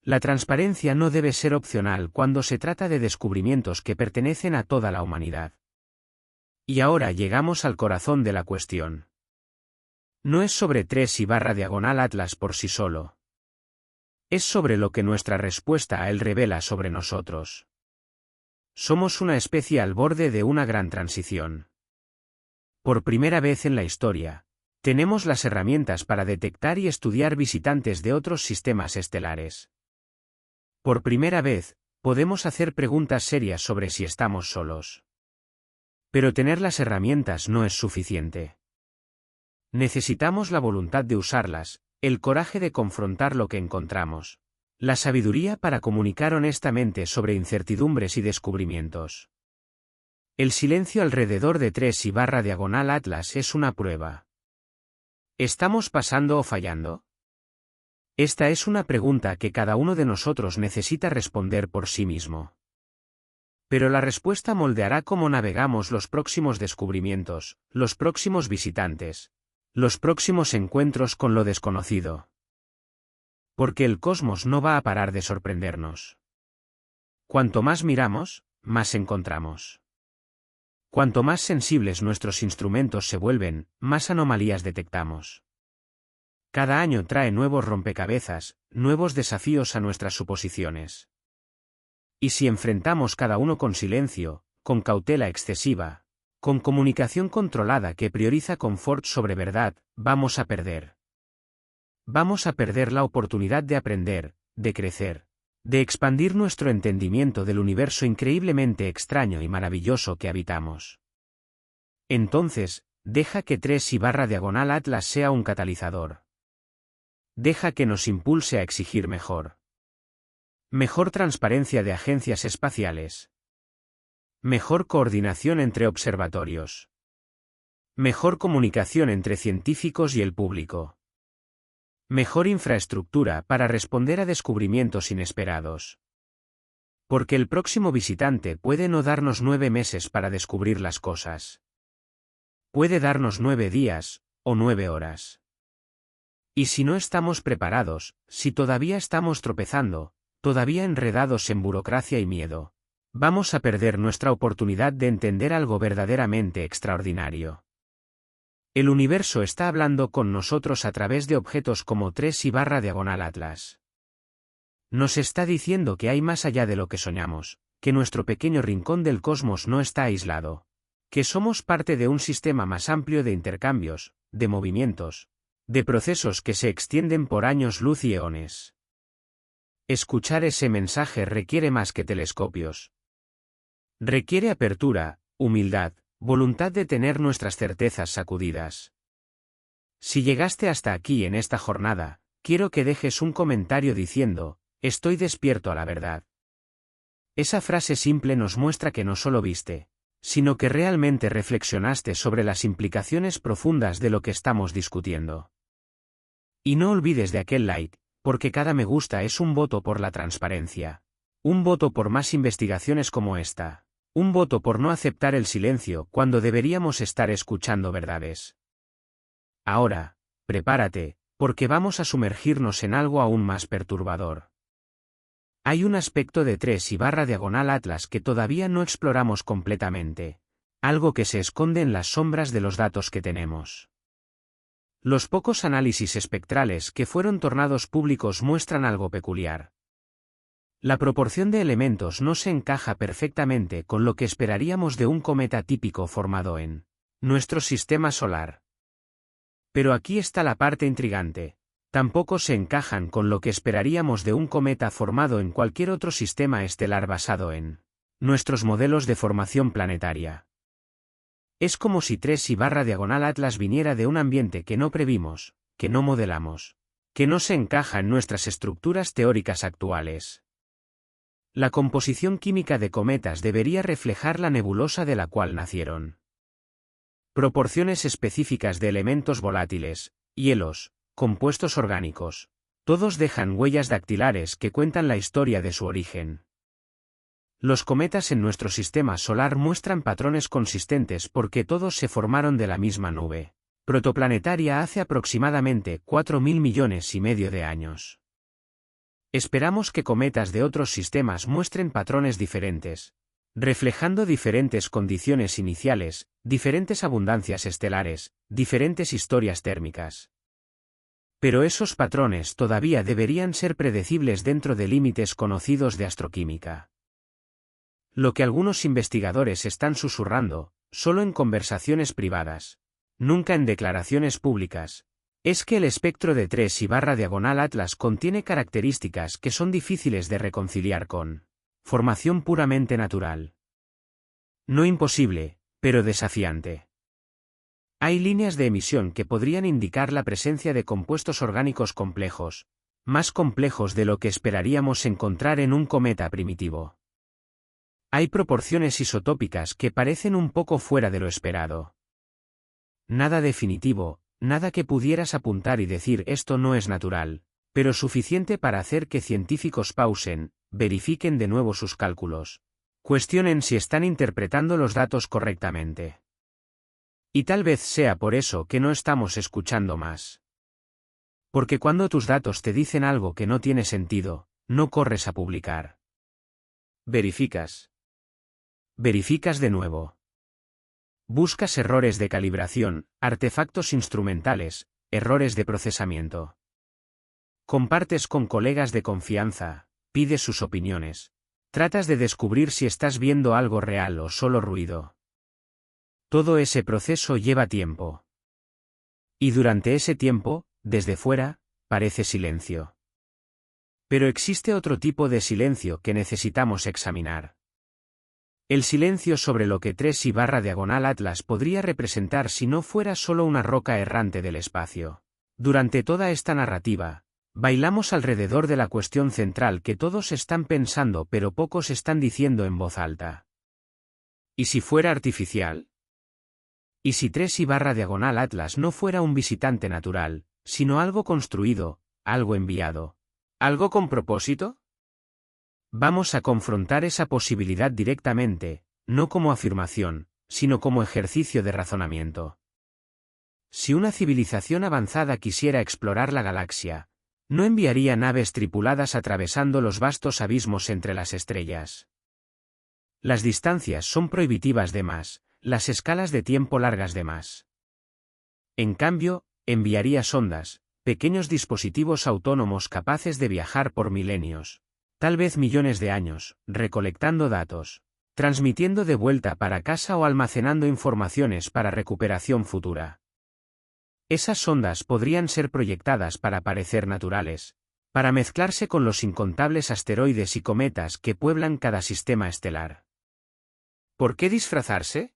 La transparencia no debe ser opcional cuando se trata de descubrimientos que pertenecen a toda la humanidad. Y ahora llegamos al corazón de la cuestión. No es sobre 3/Atlas por sí solo. Es sobre lo que nuestra respuesta a él revela sobre nosotros. Somos una especie al borde de una gran transición. Por primera vez en la historia, tenemos las herramientas para detectar y estudiar visitantes de otros sistemas estelares. Por primera vez, podemos hacer preguntas serias sobre si estamos solos. Pero tener las herramientas no es suficiente. Necesitamos la voluntad de usarlas, el coraje de confrontar lo que encontramos, la sabiduría para comunicar honestamente sobre incertidumbres y descubrimientos. El silencio alrededor de 3/Atlas es una prueba. ¿Estamos pasando o fallando? Esta es una pregunta que cada uno de nosotros necesita responder por sí mismo. Pero la respuesta moldeará cómo navegamos los próximos descubrimientos, los próximos visitantes, los próximos encuentros con lo desconocido. Porque el cosmos no va a parar de sorprendernos. Cuanto más miramos, más encontramos. Cuanto más sensibles nuestros instrumentos se vuelven, más anomalías detectamos. Cada año trae nuevos rompecabezas, nuevos desafíos a nuestras suposiciones. Y si enfrentamos cada uno con silencio, con cautela excesiva, con comunicación controlada que prioriza confort sobre verdad, vamos a perder. Vamos a perder la oportunidad de aprender, de crecer, de expandir nuestro entendimiento del universo increíblemente extraño y maravilloso que habitamos. Entonces, deja que 3/Atlas sea un catalizador. Deja que nos impulse a exigir mejor. Mejor transparencia de agencias espaciales. Mejor coordinación entre observatorios. Mejor comunicación entre científicos y el público. Mejor infraestructura para responder a descubrimientos inesperados. Porque el próximo visitante puede no darnos 9 meses para descubrir las cosas. Puede darnos 9 días, o 9 horas. Y si no estamos preparados, si todavía estamos tropezando, todavía enredados en burocracia y miedo, vamos a perder nuestra oportunidad de entender algo verdaderamente extraordinario. El universo está hablando con nosotros a través de objetos como 3/Atlas. Nos está diciendo que hay más allá de lo que soñamos, que nuestro pequeño rincón del cosmos no está aislado, que somos parte de un sistema más amplio de intercambios, de movimientos, de procesos que se extienden por años luz y eones. Escuchar ese mensaje requiere más que telescopios. Requiere apertura, humildad, voluntad de tener nuestras certezas sacudidas. Si llegaste hasta aquí en esta jornada, quiero que dejes un comentario diciendo, estoy despierto a la verdad. Esa frase simple nos muestra que no solo viste, sino que realmente reflexionaste sobre las implicaciones profundas de lo que estamos discutiendo. Y no olvides de aquel like, porque cada me gusta es un voto por la transparencia. Un voto por más investigaciones como esta. Un voto por no aceptar el silencio cuando deberíamos estar escuchando verdades. Ahora, prepárate, porque vamos a sumergirnos en algo aún más perturbador. Hay un aspecto de 3/Atlas que todavía no exploramos completamente. Algo que se esconde en las sombras de los datos que tenemos. Los pocos análisis espectrales que fueron tornados públicos muestran algo peculiar. La proporción de elementos no se encaja perfectamente con lo que esperaríamos de un cometa típico formado en nuestro sistema solar. Pero aquí está la parte intrigante. Tampoco se encajan con lo que esperaríamos de un cometa formado en cualquier otro sistema estelar basado en nuestros modelos de formación planetaria. Es como si 3/Atlas viniera de un ambiente que no previmos, que no modelamos, que no se encaja en nuestras estructuras teóricas actuales. La composición química de cometas debería reflejar la nebulosa de la cual nacieron. Proporciones específicas de elementos volátiles, hielos, compuestos orgánicos. Todos dejan huellas dactilares que cuentan la historia de su origen. Los cometas en nuestro sistema solar muestran patrones consistentes porque todos se formaron de la misma nube protoplanetaria hace aproximadamente 4.000 millones y medio de años. Esperamos que cometas de otros sistemas muestren patrones diferentes, reflejando diferentes condiciones iniciales, diferentes abundancias estelares, diferentes historias térmicas. Pero esos patrones todavía deberían ser predecibles dentro de límites conocidos de astroquímica. Lo que algunos investigadores están susurrando, solo en conversaciones privadas, nunca en declaraciones públicas, es que el espectro de 3/Atlas contiene características que son difíciles de reconciliar con formación puramente natural. No imposible, pero desafiante. Hay líneas de emisión que podrían indicar la presencia de compuestos orgánicos complejos, más complejos de lo que esperaríamos encontrar en un cometa primitivo. Hay proporciones isotópicas que parecen un poco fuera de lo esperado. Nada definitivo, nada que pudieras apuntar y decir esto no es natural, pero suficiente para hacer que científicos pausen, verifiquen de nuevo sus cálculos, cuestionen si están interpretando los datos correctamente. Y tal vez sea por eso que no estamos escuchando más. Porque cuando tus datos te dicen algo que no tiene sentido, no corres a publicar. Verificas. Verificas de nuevo. Buscas errores de calibración, artefactos instrumentales, errores de procesamiento. Compartes con colegas de confianza, pides sus opiniones. Tratas de descubrir si estás viendo algo real o solo ruido. Todo ese proceso lleva tiempo. Y durante ese tiempo, desde fuera, parece silencio. Pero existe otro tipo de silencio que necesitamos examinar. El silencio sobre lo que 3/Atlas podría representar si no fuera solo una roca errante del espacio. Durante toda esta narrativa, bailamos alrededor de la cuestión central que todos están pensando pero pocos están diciendo en voz alta. ¿Y si fuera artificial? ¿Y si 3/Atlas no fuera un visitante natural, sino algo construido, algo enviado, algo con propósito? Vamos a confrontar esa posibilidad directamente, no como afirmación, sino como ejercicio de razonamiento. Si una civilización avanzada quisiera explorar la galaxia, no enviaría naves tripuladas atravesando los vastos abismos entre las estrellas. Las distancias son prohibitivas de más, las escalas de tiempo largas de más. En cambio, enviaría sondas, pequeños dispositivos autónomos capaces de viajar por milenios, tal vez millones de años, recolectando datos, transmitiendo de vuelta para casa o almacenando informaciones para recuperación futura. Esas sondas podrían ser proyectadas para parecer naturales, para mezclarse con los incontables asteroides y cometas que pueblan cada sistema estelar. ¿Por qué disfrazarse?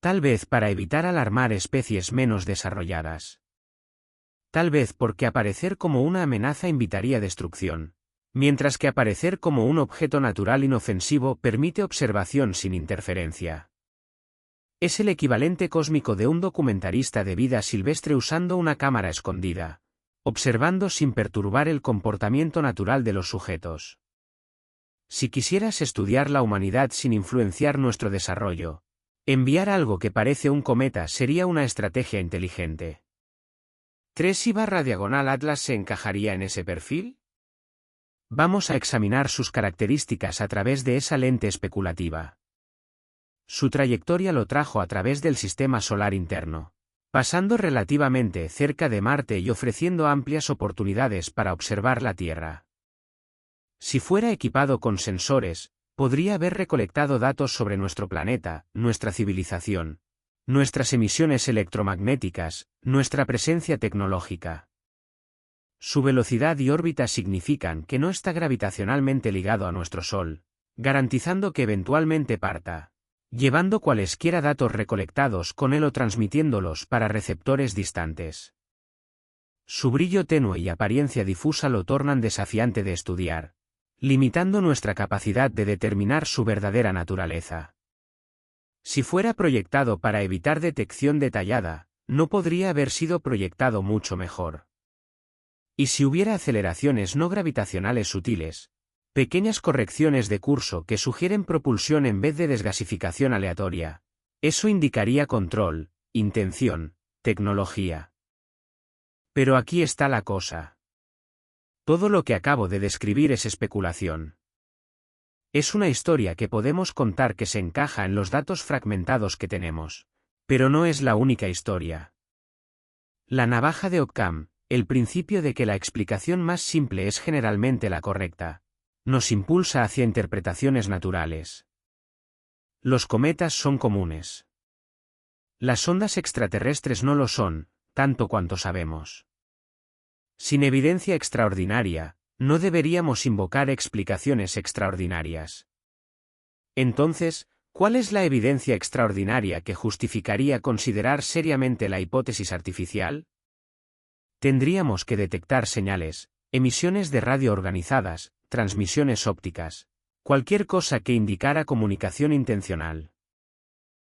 Tal vez para evitar alarmar especies menos desarrolladas. Tal vez porque aparecer como una amenaza invitaría destrucción, mientras que aparecer como un objeto natural inofensivo permite observación sin interferencia. Es el equivalente cósmico de un documentarista de vida silvestre usando una cámara escondida, observando sin perturbar el comportamiento natural de los sujetos. Si quisieras estudiar la humanidad sin influenciar nuestro desarrollo, enviar algo que parece un cometa sería una estrategia inteligente. ¿3i/Atlas se encajaría en ese perfil? Vamos a examinar sus características a través de esa lente especulativa. Su trayectoria lo trajo a través del sistema solar interno, pasando relativamente cerca de Marte y ofreciendo amplias oportunidades para observar la Tierra. Si fuera equipado con sensores, podría haber recolectado datos sobre nuestro planeta, nuestra civilización, nuestras emisiones electromagnéticas, nuestra presencia tecnológica. Su velocidad y órbita significan que no está gravitacionalmente ligado a nuestro Sol, garantizando que eventualmente parta, llevando cualesquiera datos recolectados con él o transmitiéndolos para receptores distantes. Su brillo tenue y apariencia difusa lo tornan desafiante de estudiar, limitando nuestra capacidad de determinar su verdadera naturaleza. Si fuera proyectado para evitar detección detallada, no podría haber sido proyectado mucho mejor. Y si hubiera aceleraciones no gravitacionales sutiles, pequeñas correcciones de curso que sugieren propulsión en vez de desgasificación aleatoria, eso indicaría control, intención, tecnología. Pero aquí está la cosa. Todo lo que acabo de describir es especulación. Es una historia que podemos contar que se encaja en los datos fragmentados que tenemos, pero no es la única historia. La navaja de Occam, el principio de que la explicación más simple es generalmente la correcta, nos impulsa hacia interpretaciones naturales. Los cometas son comunes. Las ondas extraterrestres no lo son, tanto cuanto sabemos. Sin evidencia extraordinaria, no deberíamos invocar explicaciones extraordinarias. Entonces, ¿cuál es la evidencia extraordinaria que justificaría considerar seriamente la hipótesis artificial? Tendríamos que detectar señales, emisiones de radio organizadas, transmisiones ópticas, cualquier cosa que indicara comunicación intencional.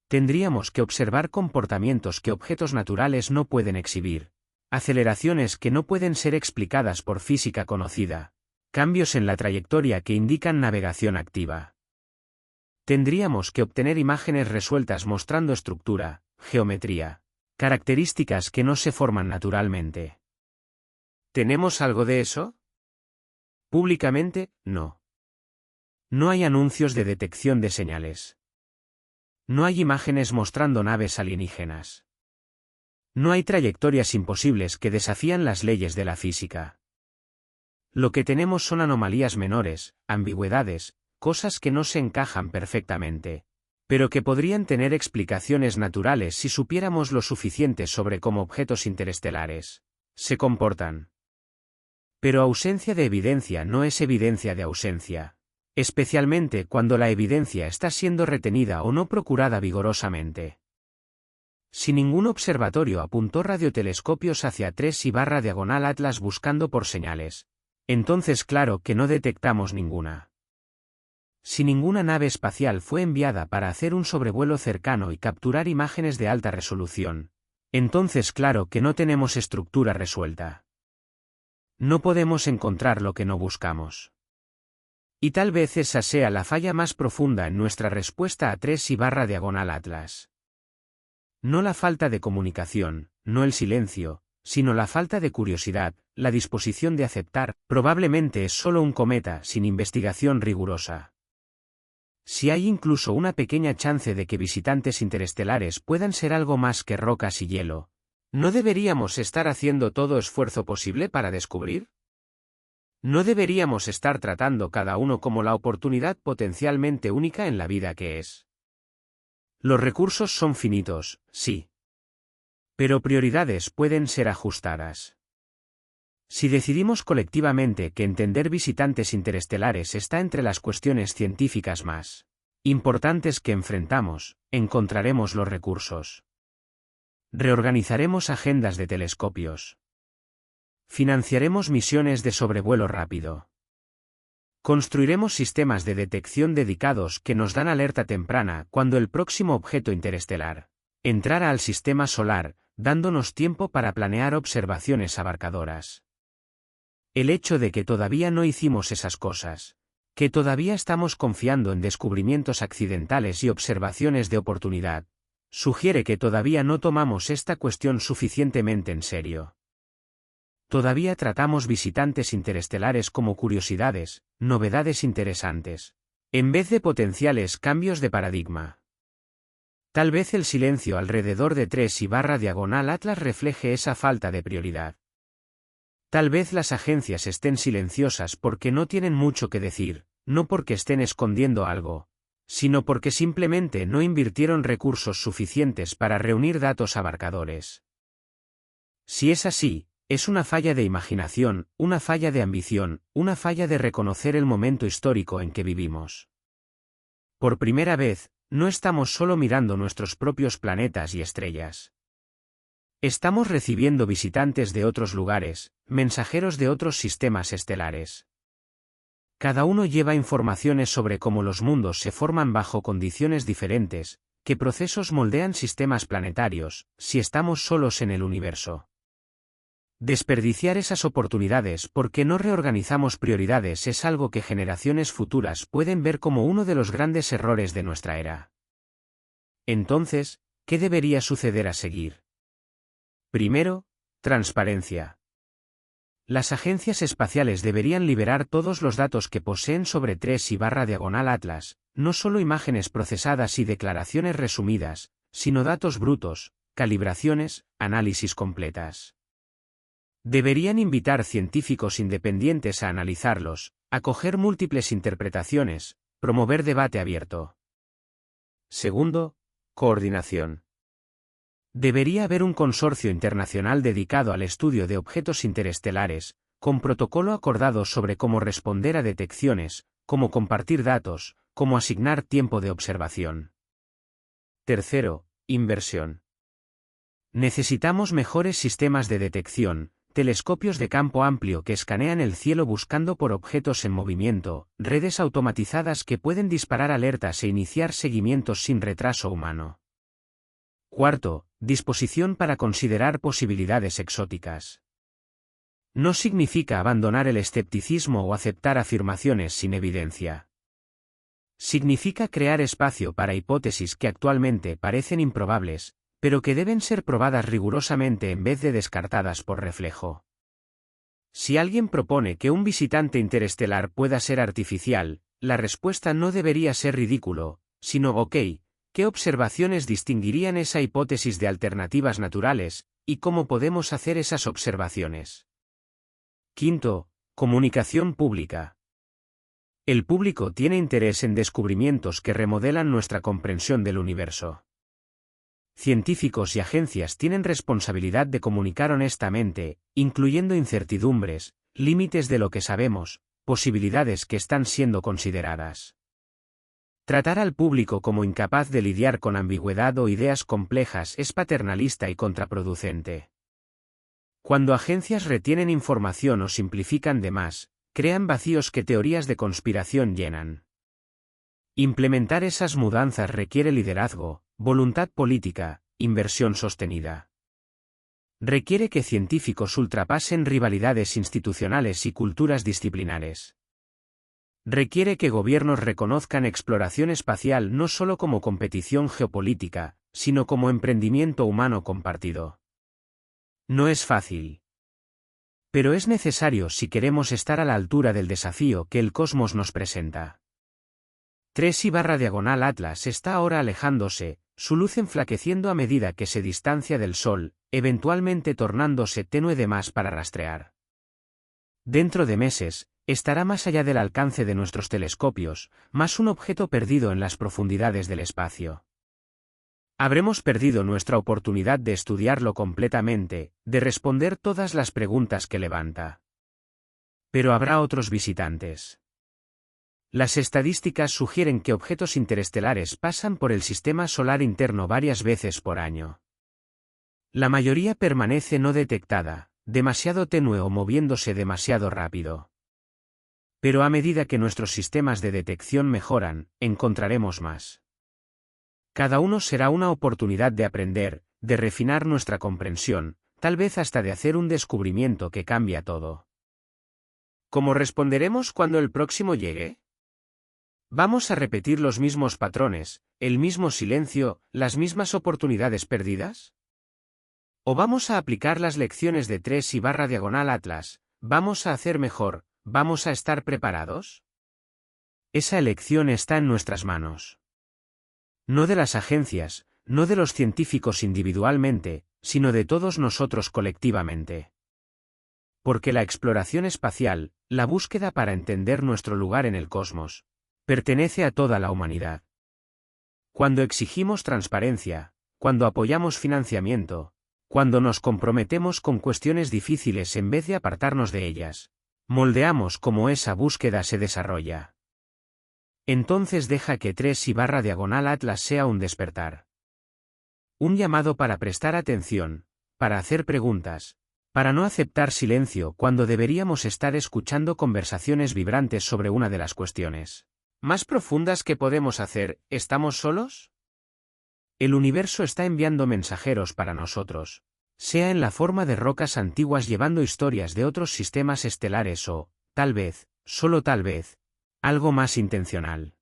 Tendríamos que observar comportamientos que objetos naturales no pueden exhibir, aceleraciones que no pueden ser explicadas por física conocida, cambios en la trayectoria que indican navegación activa. Tendríamos que obtener imágenes resueltas mostrando estructura, geometría, características que no se forman naturalmente. ¿Tenemos algo de eso? Públicamente, no. No hay anuncios de detección de señales. No hay imágenes mostrando naves alienígenas. No hay trayectorias imposibles que desafían las leyes de la física. Lo que tenemos son anomalías menores, ambigüedades, cosas que no se encajan perfectamente, pero que podrían tener explicaciones naturales si supiéramos lo suficiente sobre cómo objetos interestelares se comportan. Pero ausencia de evidencia no es evidencia de ausencia, especialmente cuando la evidencia está siendo retenida o no procurada vigorosamente. Si ningún observatorio apuntó radiotelescopios hacia 3i/Atlas buscando por señales, entonces claro que no detectamos ninguna. Si ninguna nave espacial fue enviada para hacer un sobrevuelo cercano y capturar imágenes de alta resolución, entonces claro que no tenemos estructura resuelta. No podemos encontrar lo que no buscamos. Y tal vez esa sea la falla más profunda en nuestra respuesta a 3i/Atlas. No la falta de comunicación, no el silencio, sino la falta de curiosidad, la disposición de aceptar, probablemente es solo un cometa sin investigación rigurosa. Si hay incluso una pequeña chance de que visitantes interestelares puedan ser algo más que rocas y hielo, ¿no deberíamos estar haciendo todo esfuerzo posible para descubrir? ¿No deberíamos estar tratando cada uno como la oportunidad potencialmente única en la vida que es? Los recursos son finitos, sí. Pero prioridades pueden ser ajustadas. Si decidimos colectivamente que entender visitantes interestelares está entre las cuestiones científicas más importantes que enfrentamos, encontraremos los recursos. Reorganizaremos agendas de telescopios. Financiaremos misiones de sobrevuelo rápido. Construiremos sistemas de detección dedicados que nos dan alerta temprana cuando el próximo objeto interestelar entrara al sistema solar, dándonos tiempo para planear observaciones abarcadoras. El hecho de que todavía no hicimos esas cosas Que todavía estamos confiando en descubrimientos accidentales y observaciones de oportunidad, sugiere que todavía no tomamos esta cuestión suficientemente en serio. Todavía tratamos visitantes interestelares como curiosidades, novedades interesantes, en vez de potenciales cambios de paradigma. Tal vez el silencio alrededor de 3/diagonal Atlas refleje esa falta de prioridad. Tal vez las agencias estén silenciosas porque no tienen mucho que decir, no porque estén escondiendo algo, sino porque simplemente no invirtieron recursos suficientes para reunir datos abarcadores. Si es así, es una falla de imaginación, una falla de ambición, una falla de reconocer el momento histórico en que vivimos. Por primera vez, no estamos solo mirando nuestros propios planetas y estrellas. Estamos recibiendo visitantes de otros lugares, mensajeros de otros sistemas estelares. Cada uno lleva informaciones sobre cómo los mundos se forman bajo condiciones diferentes, qué procesos moldean sistemas planetarios, si estamos solos en el universo. Desperdiciar esas oportunidades porque no reorganizamos prioridades es algo que generaciones futuras pueden ver como uno de los grandes errores de nuestra era. Entonces, ¿qué debería suceder a seguir? Primero, transparencia. Las agencias espaciales deberían liberar todos los datos que poseen sobre 3/diagonal Atlas, no solo imágenes procesadas y declaraciones resumidas, sino datos brutos, calibraciones, análisis completas. Deberían invitar científicos independientes a analizarlos, acoger múltiples interpretaciones, promover debate abierto. Segundo, coordinación. Debería haber un consorcio internacional dedicado al estudio de objetos interestelares, con protocolo acordado sobre cómo responder a detecciones, cómo compartir datos, cómo asignar tiempo de observación. Tercero, inversión. Necesitamos mejores sistemas de detección, telescopios de campo amplio que escanean el cielo buscando por objetos en movimiento, redes automatizadas que pueden disparar alertas e iniciar seguimientos sin retraso humano. Cuarto, disposición para considerar posibilidades exóticas. No significa abandonar el escepticismo o aceptar afirmaciones sin evidencia. Significa crear espacio para hipótesis que actualmente parecen improbables, pero que deben ser probadas rigurosamente en vez de descartadas por reflejo. Si alguien propone que un visitante interestelar pueda ser artificial, la respuesta no debería ser ridículo, sino ok, ¿qué observaciones distinguirían esa hipótesis de alternativas naturales, y cómo podemos hacer esas observaciones? Quinto, comunicación pública. El público tiene interés en descubrimientos que remodelan nuestra comprensión del universo. Científicos y agencias tienen responsabilidad de comunicar honestamente, incluyendo incertidumbres, límites de lo que sabemos, posibilidades que están siendo consideradas. Tratar al público como incapaz de lidiar con ambigüedad o ideas complejas es paternalista y contraproducente. Cuando agencias retienen información o simplifican de más, crean vacíos que teorías de conspiración llenan. Implementar esas mudanzas requiere liderazgo, voluntad política, inversión sostenida. Requiere que científicos ultrapasen rivalidades institucionales y culturas disciplinares. Requiere que gobiernos reconozcan exploración espacial no solo como competición geopolítica, sino como emprendimiento humano compartido. No es fácil. Pero es necesario si queremos estar a la altura del desafío que el cosmos nos presenta. 3/diagonal Atlas está ahora alejándose, su luz enflaqueciendo a medida que se distancia del Sol, eventualmente tornándose tenue de más para rastrear. Dentro de meses, estará más allá del alcance de nuestros telescopios, más un objeto perdido en las profundidades del espacio. Habremos perdido nuestra oportunidad de estudiarlo completamente, de responder todas las preguntas que levanta. Pero habrá otros visitantes. Las estadísticas sugieren que objetos interestelares pasan por el sistema solar interno varias veces por año. La mayoría permanece no detectada, demasiado tenue o moviéndose demasiado rápido. Pero a medida que nuestros sistemas de detección mejoran, encontraremos más. Cada uno será una oportunidad de aprender, de refinar nuestra comprensión, tal vez hasta de hacer un descubrimiento que cambia todo. ¿Cómo responderemos cuando el próximo llegue? ¿Vamos a repetir los mismos patrones, el mismo silencio, las mismas oportunidades perdidas? ¿O vamos a aplicar las lecciones de 3 y barra diagonal Atlas? ¿Vamos a hacer mejor? ¿Vamos a estar preparados? Esa elección está en nuestras manos. No de las agencias, no de los científicos individualmente, sino de todos nosotros colectivamente. Porque la exploración espacial, la búsqueda para entender nuestro lugar en el cosmos, pertenece a toda la humanidad. Cuando exigimos transparencia, cuando apoyamos financiamiento, cuando nos comprometemos con cuestiones difíciles en vez de apartarnos de ellas, moldeamos cómo esa búsqueda se desarrolla. Entonces deja que 3 y barra diagonal Atlas sea un despertar. Un llamado para prestar atención, para hacer preguntas, para no aceptar silencio cuando deberíamos estar escuchando conversaciones vibrantes sobre una de las cuestiones más profundas que podemos hacer. ¿Estamos solos? El universo está enviando mensajeros para nosotros, sea en la forma de rocas antiguas llevando historias de otros sistemas estelares o, tal vez, solo tal vez, algo más intencional.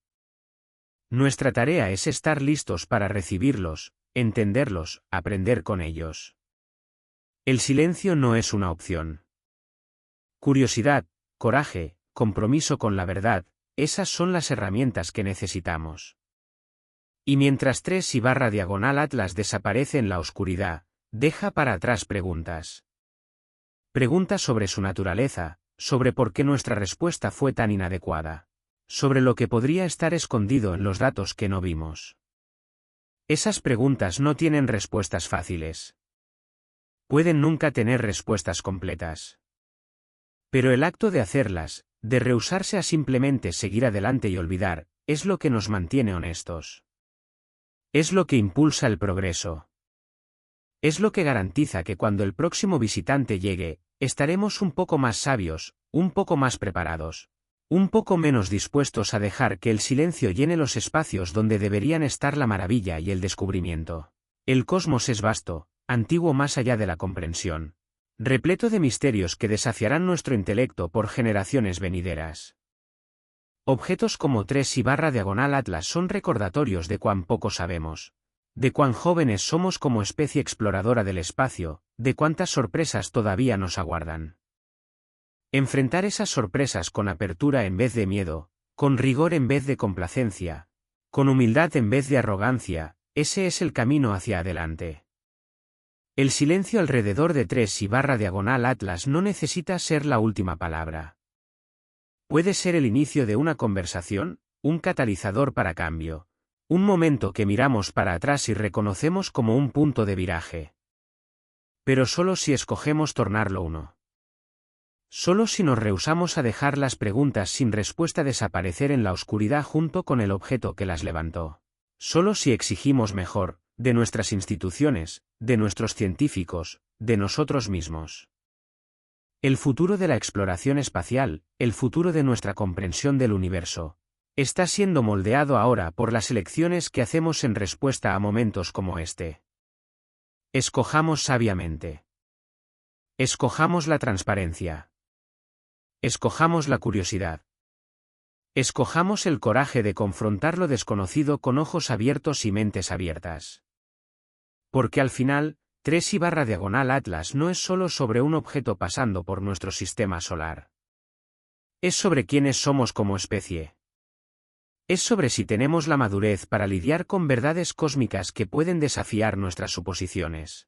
Nuestra tarea es estar listos para recibirlos, entenderlos, aprender con ellos. El silencio no es una opción. Curiosidad, coraje, compromiso con la verdad, esas son las herramientas que necesitamos. Y mientras 3 y barra diagonal Atlas desaparece en la oscuridad, deja para atrás preguntas. Preguntas sobre su naturaleza, sobre por qué nuestra respuesta fue tan inadecuada, sobre lo que podría estar escondido en los datos que no vimos. Esas preguntas no tienen respuestas fáciles. Pueden nunca tener respuestas completas. Pero el acto de hacerlas, de rehusarse a simplemente seguir adelante y olvidar, es lo que nos mantiene honestos. Es lo que impulsa el progreso. Es lo que garantiza que cuando el próximo visitante llegue, estaremos un poco más sabios, un poco más preparados, un poco menos dispuestos a dejar que el silencio llene los espacios donde deberían estar la maravilla y el descubrimiento. El cosmos es vasto, antiguo más allá de la comprensión, repleto de misterios que desafiarán nuestro intelecto por generaciones venideras. Objetos como 3 y barra diagonal Atlas son recordatorios de cuán poco sabemos, de cuán jóvenes somos como especie exploradora del espacio, de cuántas sorpresas todavía nos aguardan. Enfrentar esas sorpresas con apertura en vez de miedo, con rigor en vez de complacencia, con humildad en vez de arrogancia, ese es el camino hacia adelante. El silencio alrededor de 3 y barra diagonal Atlas no necesita ser la última palabra. Puede ser el inicio de una conversación, un catalizador para cambio, un momento que miramos para atrás y reconocemos como un punto de viraje. Pero solo si escogemos tornarlo uno. Solo si nos rehusamos a dejar las preguntas sin respuesta desaparecer en la oscuridad junto con el objeto que las levantó. Solo si exigimos mejor, de nuestras instituciones, de nuestros científicos, de nosotros mismos. El futuro de la exploración espacial, el futuro de nuestra comprensión del universo, está siendo moldeado ahora por las elecciones que hacemos en respuesta a momentos como este. Escojamos sabiamente. Escojamos la transparencia. Escojamos la curiosidad. Escojamos el coraje de confrontar lo desconocido con ojos abiertos y mentes abiertas. Porque al final, 3 y barra diagonal Atlas no es solo sobre un objeto pasando por nuestro sistema solar. Es sobre quiénes somos como especie. Es sobre si tenemos la madurez para lidiar con verdades cósmicas que pueden desafiar nuestras suposiciones.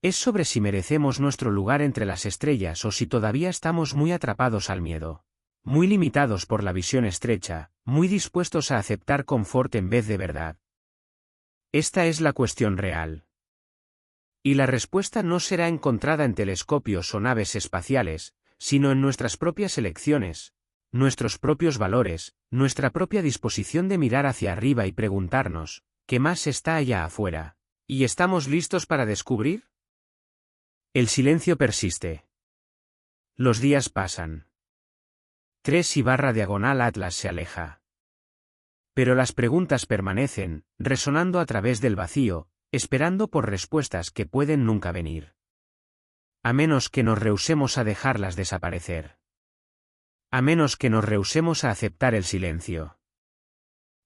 Es sobre si merecemos nuestro lugar entre las estrellas o si todavía estamos muy atrapados al miedo, muy limitados por la visión estrecha, muy dispuestos a aceptar confort en vez de verdad. Esta es la cuestión real. Y la respuesta no será encontrada en telescopios o naves espaciales, sino en nuestras propias elecciones, nuestros propios valores, nuestra propia disposición de mirar hacia arriba y preguntarnos, ¿qué más está allá afuera? ¿Y estamos listos para descubrir? El silencio persiste. Los días pasan. 3 y barra diagonal Atlas se aleja. Pero las preguntas permanecen, resonando a través del vacío, esperando por respuestas que pueden nunca venir. A menos que nos rehusemos a dejarlas desaparecer. A menos que nos rehusemos a aceptar el silencio.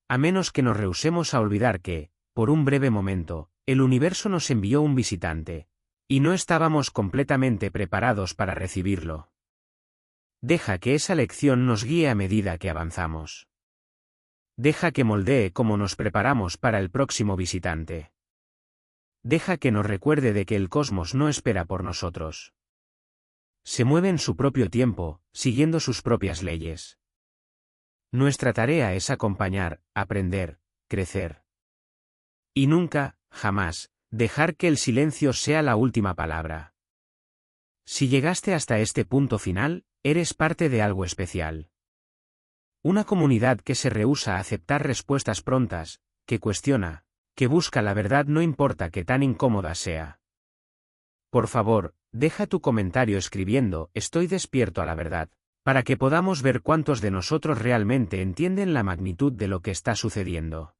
A menos que nos rehusemos a olvidar que, por un breve momento, el universo nos envió un visitante, y no estábamos completamente preparados para recibirlo. Deja que esa lección nos guíe a medida que avanzamos. Deja que moldee cómo nos preparamos para el próximo visitante. Deja que nos recuerde de que el cosmos no espera por nosotros. Se mueve en su propio tiempo, siguiendo sus propias leyes. Nuestra tarea es acompañar, aprender, crecer. Y nunca, jamás, dejar que el silencio sea la última palabra. Si llegaste hasta este punto final, eres parte de algo especial. Una comunidad que se rehúsa a aceptar respuestas prontas, que cuestiona, que busca la verdad no importa qué tan incómoda sea. Por favor, deja tu comentario escribiendo "Estoy despierto a la verdad", para que podamos ver cuántos de nosotros realmente entienden la magnitud de lo que está sucediendo.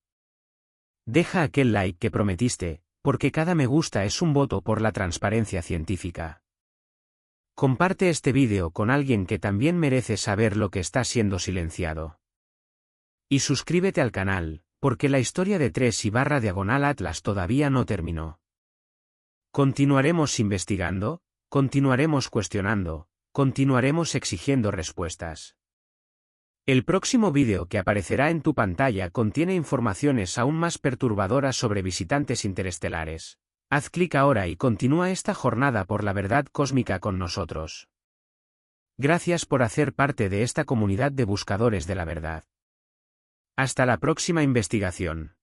Deja aquel like que prometiste, porque cada me gusta es un voto por la transparencia científica. Comparte este vídeo con alguien que también merece saber lo que está siendo silenciado. Y suscríbete al canal, porque la historia de 3/Atlas todavía no terminó. Continuaremos investigando, continuaremos cuestionando, continuaremos exigiendo respuestas. El próximo vídeo que aparecerá en tu pantalla contiene informaciones aún más perturbadoras sobre visitantes interestelares. Haz clic ahora y continúa esta jornada por la verdad cósmica con nosotros. Gracias por hacer parte de esta comunidad de buscadores de la verdad. Hasta la próxima investigación.